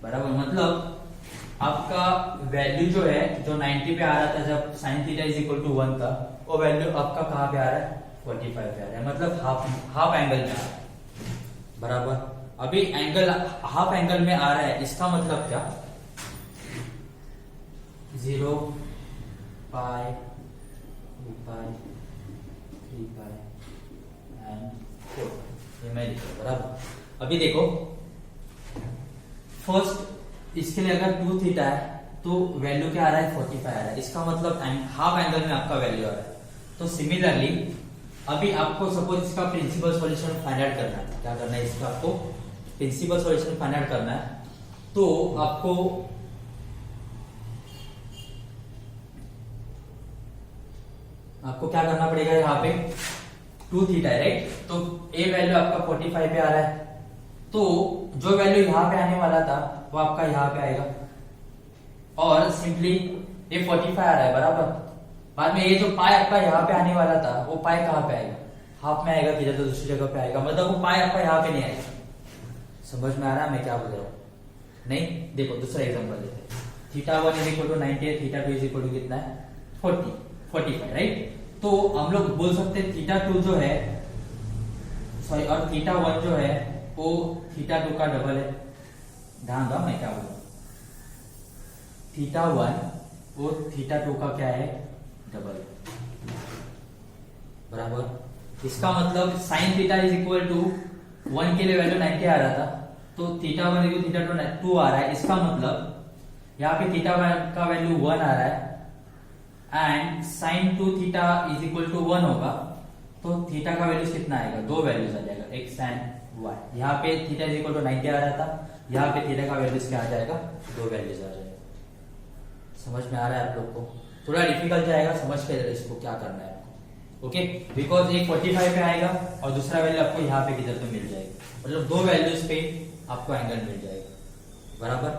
बराबर। मतलब आपका वैल्यू जो है जो 90 पे आ रहा था जब sin theta is equal to 1 था, वो वैल्यू आपका कहाँ पे आ रहा है 45 पे आ रहा है, मतलब हाफ एंगल में आ रहा है, बराबर। अभी एंगल हाफ एंगल में आ रहा है, इसका मतलब क्या, 0 पाई 2 पाई 3 पाई एंड 4, ये मैं लिखा, बराबर। अभी देखो फर्स्ट इसके लिए अगर 2 थीटा है तो वैल्यू क्या आ रहा है, 45 आ रहा है, इसका मतलब हाफ एंगल में आपका वैल्यू आ रहा है। तो सिमिलरली अभी आपको सपोज इसका प्रिंसिपल सॉल्यूशन फाइंड आउट करना है, क्या करना है, इसका आपको प्रिंसिपल सॉल्यूशन फाइंड आउट करना है। तो आपको क्या करना पड़ेगा, यहाँ पे 2 थीटा है, राइट। तो ए वैल्यू आपका 45 पे आ रहा है, तो जो वैल्यू यहाँ पे आने वाला था वो आपका यहाँ पे आएगा, और सिंपली ये 45 आ रहा है, बराबर। बाद में ये जो पाई आपका यहाँ पे आने वाला था वो पाई कहाँ पे आएगा, हाफ में आएगा, किधर तो दूसरी जगह पे आएगा, मतलब वो पाई आपका यहाँ पे नहीं आएगा। समझ में आ रहा है मैं क्या बोल रहा हूँ, नहीं। देखो दूसरा एग्जांपल लेते हैं, theta 1 is equal to 90, theta 2 is equal to कितना है, 45, राइट। तो हम लोग बोल सकते हैं थीटा 2 जो है, सॉरी, और थीटा 1 जो है वो थीटा 2 का डबल है। ध्यान दो मैं क्या बोल रहा हूं, थीटा 1 वो थीटा 2 का क्या है, डबल, बराबर। इसका मतलब sine theta is equal to 1 के लिए वैल्यू 90 आ रहा था, तो थीटा 1 इक्वल थीटा 2 आ रहा है। इसका मतलब यहाँ पे थीटा 1 का वैल्यू 1 आ रहा है, and sine 2 theta is equal to 1 होगा, तो थीटा का वैल्यू कितना आएगा, 2 वैल्यूज आ जाएगा, एक्स एंड वाई। यहाँ पे थीटा इज इक्वल टू 90 आ रहा था, यहाँ पे थीटा का वैल्यूज क्या आ जाएगा, 2 वैल्यूज आ जाएगा। समझ में आ रहा है आप लोग को, थोड़ा डिफिकल्ट जाएगा, समझ के इसको क्या करना है आपको, ओके। बिकॉज एक 45 पे आएगा और दूसरा वैल्यू आपको यहाँ पे किधर तो मिल जाएगा, मतलब 2 वैल्यूज पे आपको एंगल मिल जाएगा, बराबर।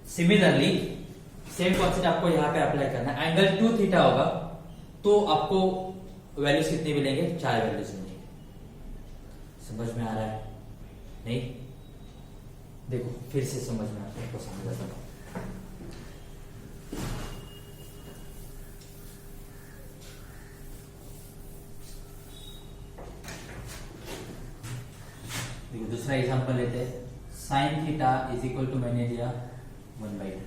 सिमिलरली सेम कॉन्सेप्ट आपको यहाँ पे अप्लाई करना है। एंगल 2 थीटा होगा तो आपको वैल्यूज कितने मिलेंगे, 4 वैल्यूज मिलेंगे। समझ में आ रहा है, नहीं। देखो फिर से समझ में आता है, आपको समझाता हूं। देखो दूसरा एग्जांपल लेते हैं, sine theta is equal to, मैंने लिया 1/2,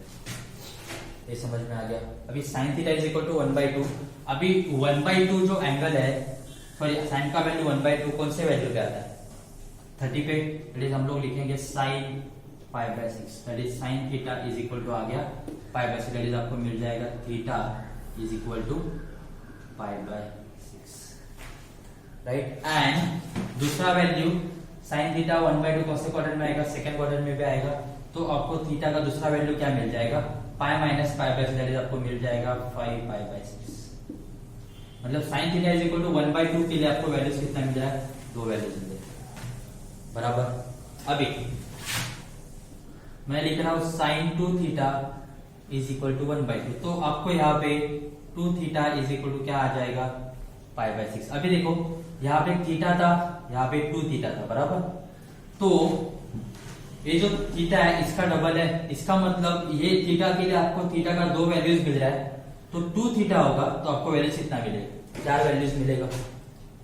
ये समझ में आ गया। अभी sine theta is equal to 1/2, अभी 1/2 जो एंगल है, सॉरी साइन का वैल्यू 1/2 कौन से वैल्यू पे आता है, 30 पे, दैट इज हम लोग लिखेंगे sine π/6, that is sine theta is equal to आ गया π/6, दैट इज आपको मिल जाएगा theta is equal to π/6, right. And दूसरा वैल्यू साइन थीटा 1/2 कौन से क्वाड्रेंट में आएगा, सेकंड क्वाड्रेंट में भी आएगा, तो आपको थीटा का दूसरा वैल्यू क्या मिल जाएगा, पाई माइनस π/6, दैट इज आपको मिल जाएगा 5π/6। मतलब sine theta is equal to 1/2 के लिए आपको वैल्यूज कितना मिल रहा है, 2 वैल्यूज मिल रहा है, बराबर। अभी मैं लिख रहा हूं sine 2 theta is equal to 1/2, तो आपको यहाँ पे 2 थीटा इज इक्वल टू क्या आ जाएगा, π/6। अभी देखो यहाँ पे थीटा था, यहाँ पे 2 थीटा था, बराबर। तो ये जो थीटा है इसका डबल है, इसका मतलब ये थीटा के लिए आपको थीटा का 2 वैल्यूज मिल रहा है, तो 2 थीटा होगा तो आपको वैल्यूज कितना मिलेगा, 4 वैल्यूज मिलेगा।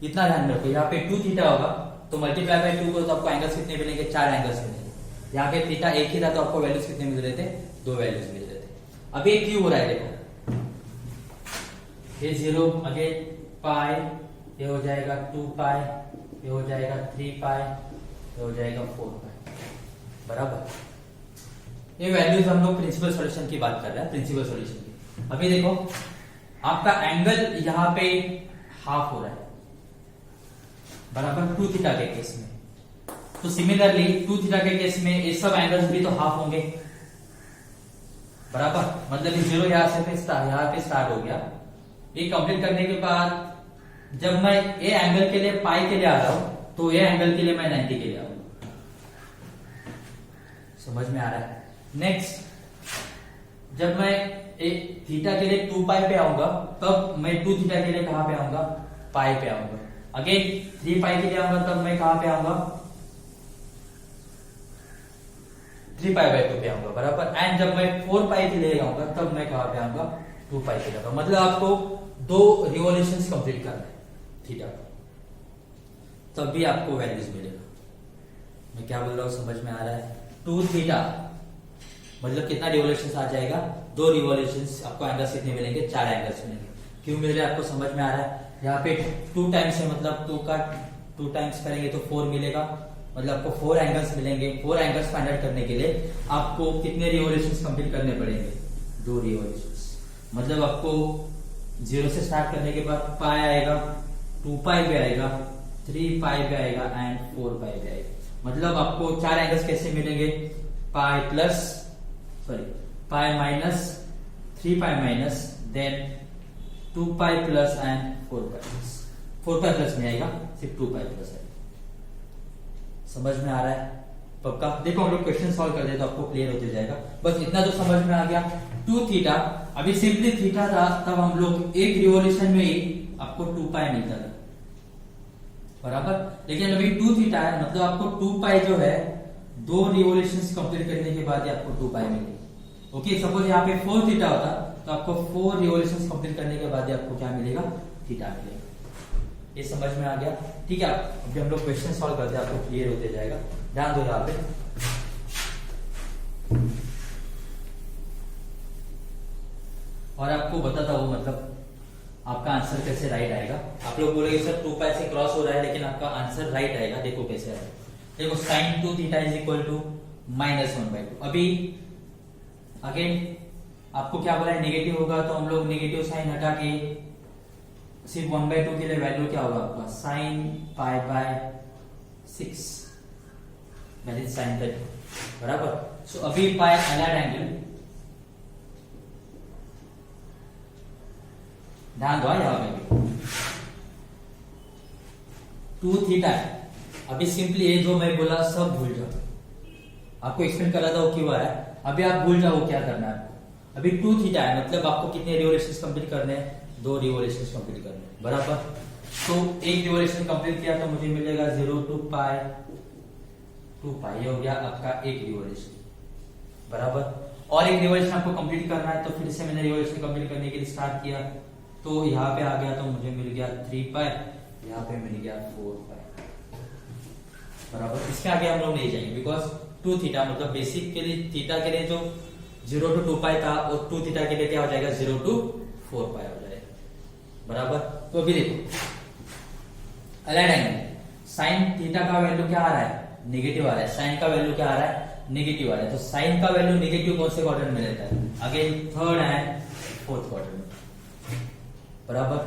इतना ध्यान रखो, यहाँ पे 2 थीटा होगा तो मल्टीप्लाई बाय 2 करो तो आपको एंगल्स कितने मिलेंगे, 4 एंगल्स मिलेंगे। यहाँ पे थीटा एक ही था तो आपको वैल्यूज कितने मिल रहे थे, 2 वैल्यूज मिल रहे थे। अभी एक क्यों हो रहा है, देखो ये 0, आगे पाई, ये हो जाएगा 2 पाई, ये हो जाएगा 3 पाई, ये हो जाएगा 4 पाई, बराबर। ये वैल्यूज हम लोग प्रिंसिपल सॉल्यूशन की बात कर रहे हैं, प्रिंसिपल सॉल्यूशन की। अभी देखो आपका एंगल यहाँ पे हाफ हो रहा है, बराबर 2 थीटा के केस में। तो सिमिलरली 2 थीटा के केस में ये सब एंगल्स भी तो हाफ होंगे, बराबर। मतलब 0 यहाँ से यहाँ पे स्टार्ट हो गया। ये कंप्लीट करने के बाद जब मैं ए एंगल के लिए पाई के लिए आ रहा हूं तो ये एंगल के लिए मैं 90 के लिए आ रहा हूं। समझ में आ रहा है। नेक्स्ट जब मैं थीटा के लिए 2 पाई पे आऊंगा तब मैं 2 थीटा के लिए कहां पे आऊंगा, पाई पे आऊंगा। अगेन 3 पाई के लिए आऊंगा तब मैं कहां पे आऊंगा, 3 पाई बाय 2 पे आऊंगा, बराबर। एंड जब मैं 4 पाई के लिए आऊंगा तब मैं कहां पे आऊंगा, 2 पाई के लिए। मतलब आपको 2 रिवॉल्यूशंस कंप्लीट करना है थीटा, तब भी आपको वैल्यूज मिलेगा। मैं क्या बोल रहा हूँ समझ में आ रहा है? 2 थीटा मतलब कितना रिवोल्यूशन आ जाएगा? 2 रिवोल्यूशन। आपको एंगल्स कितने मिलेंगे? 4 एंगल्स मिलेंगे। क्यों मिल रहे हैं आपको समझ में आ रहा है? यहाँ पे 2 टाइम्स है, मतलब 2 का 2 टाइम्स करेंगे तो 4 मिलेगा, मतलब आपको 4 एंगल्स मिलेंगे। 4 एंगल्स फाइंड आउट करने के लिए आपको कितने रिवोल्यूशंस कंप्लीट करने पड़ेंगे? 2 रिवोल्यूशंस। मतलब आपको 0 से स्टार्ट करने के बाद पाई आएगा, 2 पाई भी आएगा, 3 पाई भी आएगा एंड 4 पाई भी आएगा। मतलब आपको 4 एंगल्स कैसे मिलेंगे? Pi minus 3 pi minus then 2 pi plus and 4 pi plus. 4 pi plus नहीं आएगा, सिर्फ 2 पाई प्लस आएगा। समझ में आ रहा है? पक्का? देखो हम लोग क्वेश्चन सॉल्व कर दे तो आपको क्लियर होते जाएगा। बस इतना तो समझ में आ गया। 2 थीटा, अभी सिंपली थीटा था तब हम लोग एक रिवोल्यूशन में ही आपको 2 पाई मिलता था, बराबर। लेकिन अभी 2 थीटा है, मतलब आपको 2 पाई जो है 2 रिवोल्यूशंस कंप्लीट करने के बाद ही आपको 2 पाई मिलेगी। ओके, सपोज यहाँ पे 4 थीटा होता तो आपको 4 रिवोल्यूशंस कंप्लीट करने के बाद ही आपको क्या मिलेगा? थीटा मिलेगा। ये समझ में आ गया? ठीक है, अभी हम लोग क्वेश्चन सॉल्व करते हैं, आपको क्लियर होते जाएगा। ध्यान दो यहाँ पे। और आपको बताता हूँ मतलब आपका आंसर कैसे राइट आएगा। आप लोग बोलेंगे सर 2 पाई से क्रॉस हो रहा है, लेकिन आपका आंसर राइट आएगा। देखो कैसे आएगा। देखो sin 2 theta is equal to -1/2। अभी अगेन आपको क्या बोला है? नेगेटिव होगा तो हम लोग नेगेटिव साइन हटा के सिर्फ 1/2 के लिए वैल्यू क्या होगा आपका? sin pi by 6 that is sin 30, बराबर। सो अभी पाई अलाइड एंगल, ध्यान दो यहाँ पे 2 थीटा है। अभी सिंपली ये जो मैं बोला सब भूल जाओ, आपको एक्सप्लेन कर रहा था वो क्यों आ रहा है। अभी आप भूल जाओ क्या करना है आपको। अभी 2 थीटा है, मतलब आपको कितने रिवोल्यूशंस कंप्लीट करने हैं? 2 रिवोल्यूशंस कंप्लीट करने हैं, बराबर। तो एक रिवोल्यूशन कंप्लीट किया तो मुझे मिलेगा 0 to पाई 2 पाई, ये हो गया आपका एक रिवोल्यूशन, बराबर। और एक रिवोल्यूशन आपको कंप्लीट करना है तो फिर से मैंने रिवोल्यूशन कंप्लीट करने के लिए स्टार्ट किया, तो यहाँ पे आ गया तो मुझे मिल गया 3 पाई, यहाँ पे मिल गया 4 पाई, बराबर। इसके आगे हम लोग नहीं जाएंगे बिकॉज 2 थीटा मतलब बेसिक के लिए थीटा के लिए जो 0 to 2 पाई था और 2 थीटा के लिए क्या हो जाएगा? 0 to 4 पाई हो जाएगा, बराबर। तो अभी देखो अलाइड एंगल, साइन थीटा का वैल्यू क्या आ रहा है? नेगेटिव आ रहा है। साइन का वैल्यू क्या आ रहा है? नेगेटिव आ रहा है। तो साइन का वैल्यू नेगेटिव कौन से क्वाड्रेंट में रहता है? Again third and fourth quadrant में, बराबर।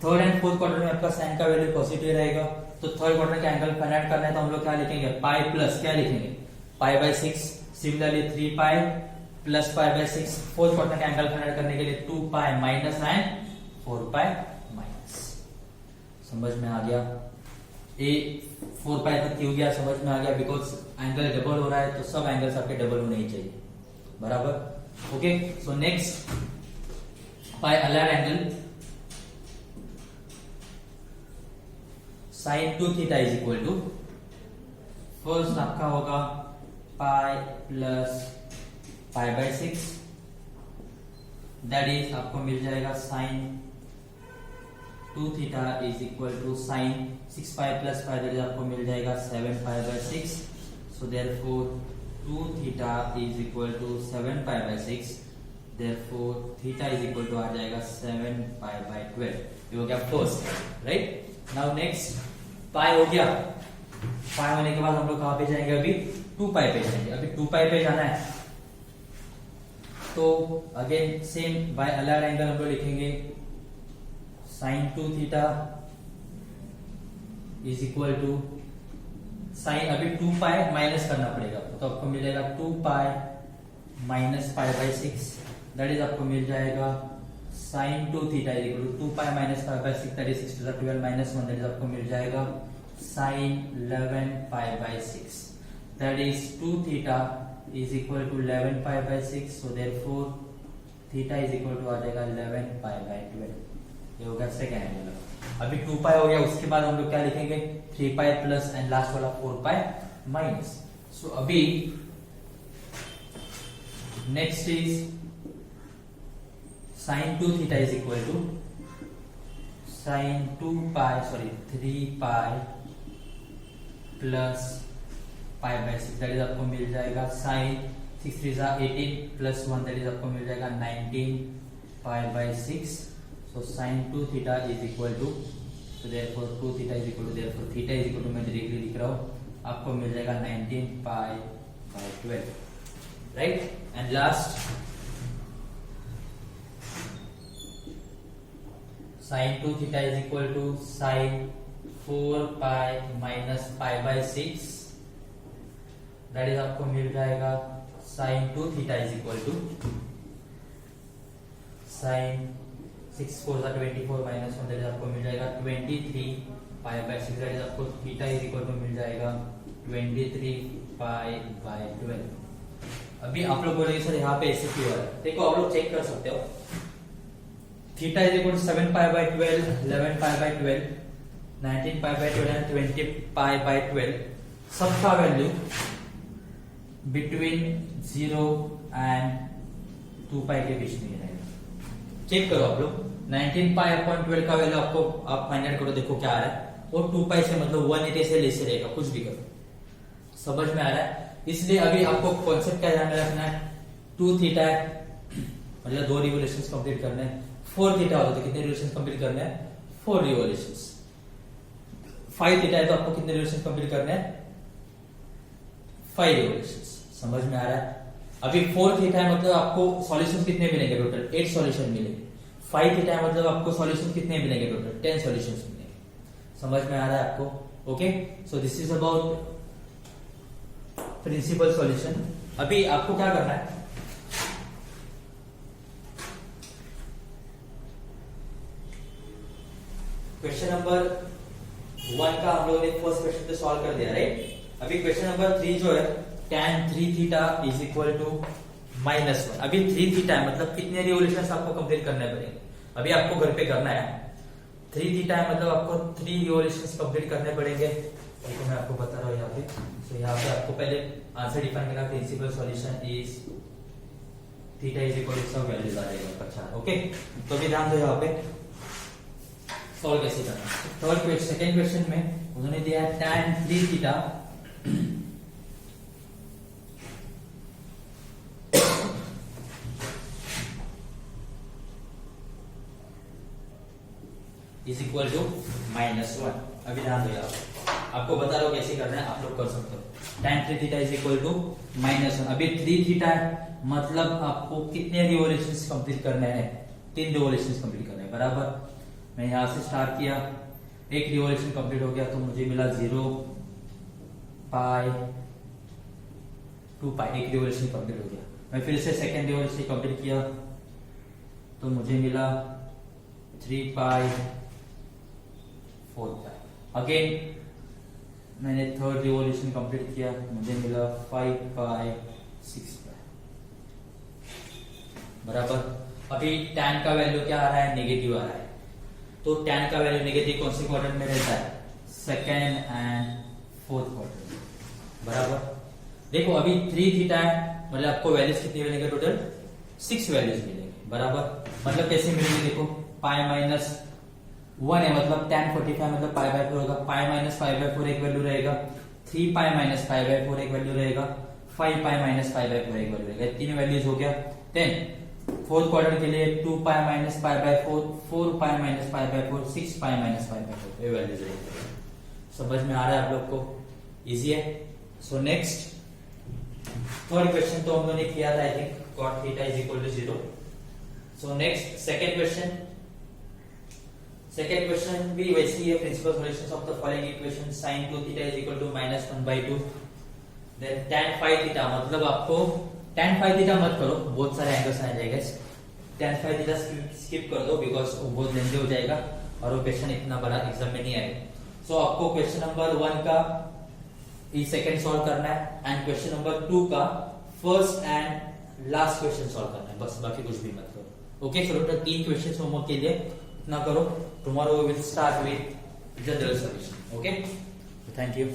थर्ड एंड फोर्थ क्वाड्रेंट में आपका साइन का वैल्यू पॉजिटिव रहेगा। तो थर्ड क्वाड्रेंट का एंगल फाइंड आउट करना है तो हम लोग क्या लिखेंगे? पाई प्लस क्या लिखेंगे? पाई by 6। Similarly 3 pi plus pi by 6। Fourth quadrant का एंगल फाइंड आउट करने के लिए 2 pi minus and 4 pi minus. समझ में आ गया? ए 4 पाई तक क्यों गया? समझ में आ गया बिकॉज एंगल डबल हो रहा है तो सब एंगल्स आपके डबल होने ही चाहिए, बराबर। Okay, so next pi allied angle sin 2 theta is equal to, first आपका होगा pi plus pi by 6, that is आपको मिल जाएगा sin 2 theta is equal to sin 6 pi plus pi, that is आपको मिल जाएगा 7 pi by 6। So therefore 2 theta is equal to 7 pi by 6, therefore theta is equal to आ जाएगा 7 पाई बाय 12। ये हो गया फर्स्ट, राइट। नाउ नेक्स्ट पाई हो गया। पाई होने के बाद हम लोग कहां पे जाएंगे? अभी 2 पाई पे जाएंगे। अभी 2 पाई पे जाना है तो again same by allied angle हम लोग लिखेंगे sin 2 theta is equal to sine, अभी 2 पाई माइनस करना पड़ेगा तो आपको मिलेगा 2 pi minus pi by 6, that is आपको मिल जाएगा sin 2 theta is equal to 2 pi minus pi by 6, that is 6 to the 12 minus 1, that is आपको मिल जाएगा sin 11 pi by 6, that is 2 theta is equal to 11 pi by 6। So therefore theta is equal to आ जाएगा 11 पाई बाय 12। ये हो गया सेकंड एंगल। अभी 2 पाई हो गया, उसके बाद हम लोग क्या लिखेंगे? 3 पाई प्लस एंड लास्ट वाला 4 पाई माइनस। सो अभी next is sin 2 theta is equal to sin 2 pi 3 pi plus pi by 6 that is आपको मिल जाएगा साइन 6 3 जा 18 प्लस 1 दैट इज आपको मिल जाएगा 19 pi by 6. So sine 2 theta is equal to, so therefore 2 theta is equal to, therefore theta is equal to मैं डायरेक्टली लिख रहा हूँ, आपको मिल जाएगा 19 pi by 12, right. And last sine 2 theta is equal to sine 4 pi minus pi by 6, that is आपको मिल जाएगा sine 2 theta is equal to sine 6 4 जा 24 माइनस 1 दैट इज आपको मिल जाएगा 23 पाई बाय 6, दैट इज आपको थीटा इज इक्वल टू मिल जाएगा 23 पाई बाय 12. अभी आप लोग बोलेंगे सर यहाँ पे ऐसे क्यों है, देखो आप लोग चेक कर सकते हो. Theta is equal to 7 pi by 12, 11 pi by 12, 19 pi by 12 and 20 pi by 12. सबका वैल्यू बिटवीन 0 एंड 2 पाई के बीच में रहेगा. चेक करो आप लोग, 19 पाई अपॉन 12 का वैल्यू आपको आप फाइंड आउट करो, देखो क्या आ रहा है. और 2 पाई से मतलब 180 से लेसे रहेगा, कुछ भी करो. समझ में आ रहा है. इसलिए अभी आपको कॉन्सेप्ट क्या ध्यान में रखना है, 2 थीटा है मतलब 2 रिवोल्यूशंस कंप्लीट करने हैं. 4 थीटा होता है तो कितने रिवोल्यूशंस कंप्लीट करने हैं, 4 रिवोल्यूशंस. 5 थीटा है तो आपको कितने रिवोल्यूशंस कंप्लीट करने हैं, 5 रिवोल्यूशंस. समझ में आ रहा है. अभी 4 थीटा है मतलब आपको सॉल्यूशन कितने मिलेंगे, टोटल 8 सॉल्यूशन मिलेंगे. 5 थीटा है मतलब आपको सॉल्यूशन कितने मिलेंगे, टोटल 10 सॉल्यूशंस मिलेंगे. समझ में आ रहा है आपको. Okay, so this is about principal solution. अभी आपको क्या करना है, क्वेश्चन नंबर 1 का हम लोगों ने फर्स्ट क्वेश्चन तो सॉल्व कर दिया, राइट. अभी क्वेश्चन नंबर 3 जो है, tan 3 theta is equal to -1. अभी 3 थीटा है मतलब कितने रिवोल्यूशंस आपको कंप्लीट करने पड़ेंगे. अभी आपको घर पे करना है. 3 थीटा है मतलब आपको 3 रिवोल्यूशंस कंप्लीट करने पड़ेंगे. तो मैं आपको बता रहा हूँ यहाँ पे. तो यहाँ पे आपको पहले आंसर डिफाइन करना, principal solution is theta is equal to सब वैल्यूज आ जाएगा. अच्छा, ओके. तो अभी ध्यान दो यहाँ पे सॉल्व कैसे करना. सेकेंड क्वेश्चन में उन्होंने दिया है tan 3 theta is equal to -1. अभी ध्यान दो यहाँ पे, आपको बता रहा हूँ कैसे करना है, आप लोग कर सकते हो. tan 3 theta is equal to -1. अभी 3 थीटा है मतलब आपको कितने रिवोल्यूशंस कंप्लीट करने हैं, 3 रिवोल्यूशंस कंप्लीट करने हैं. बराबर. मैं यहां से स्टार्ट किया, एक रिवोल्यूशन कंप्लीट हो गया तो मुझे मिला 0 पाई 2 पाई, एक रिवोल्यूशन कंप्लीट हो गया. मैं फिर से सेकेंड रिवोल्यूशन कंप्लीट किया तो मुझे मिला 3 पाई 4 पाई. अगेन मैंने थर्ड रिवोल्यूशन कंप्लीट किया, मुझे मिला 5 पाई 6 पाई. बराबर. अभी tan का वैल्यू क्या आ रहा है, नेगेटिव आ रहा है. तो tan का वैल्यू नेगेटिव कौन से क्वाड्रेंट में रहता है, सेकेंड एंड फोर्थ क्वाड्रेंट. बराबर. देखो अभी 3 थीटा है मतलब आपको वैल्यूज कितनी मिलेंगे, टोटल 6 वैल्यूज मिलेंगे. बराबर. मतलब कैसे मिलेंगे, देखो पाई -1 है मतलब tan 45 मतलब पाई बाय 4 होगा. पाई माइनस पाई बाय 4 एक वैल्यू रहेगा, 3 पाई माइनस पाई बाय 4 एक वैल्यू रहेगा, 5 पाई माइनस पाई बाय 4 एक वैल्यू रहेगा. 3 वैल्यूज हो गया. देन फोर्थ क्वाड्रेंट के लिए 2 pi minus pi by 4, 4 pi minus pi by 4, 6 pi minus pi by 4 ये वैल्यूज रहेगी. समझ में आ रहा है आप लोग को, इजी है. सो नेक्स्ट थर्ड क्वेश्चन तो हम लोगों ने किया था, I think cot theta is equal to 0. So next second question. Second question भी वैसे ही है, principal solutions of the following equation sin 2 theta is equal to -1/2. Then tan 5 theta मतलब आपको tan 5 थीटा मत करो, बहुत सारे एंगल्स आ जाएगा. tan 5 थीटा स्किप कर दो बिकॉज वो बहुत लेंथी हो जाएगा और वो क्वेश्चन इतना बड़ा एग्जाम में नहीं आएगा. सो आपको क्वेश्चन नंबर 1 का ये सेकंड सॉल्व करना है एंड क्वेश्चन नंबर 2 का first and last question solve करना है, बस बाकी कुछ भी मत करो. Okay, so total 3 question homework के लिए इतना करो. Tomorrow we will start with general solution. Okay, thank you.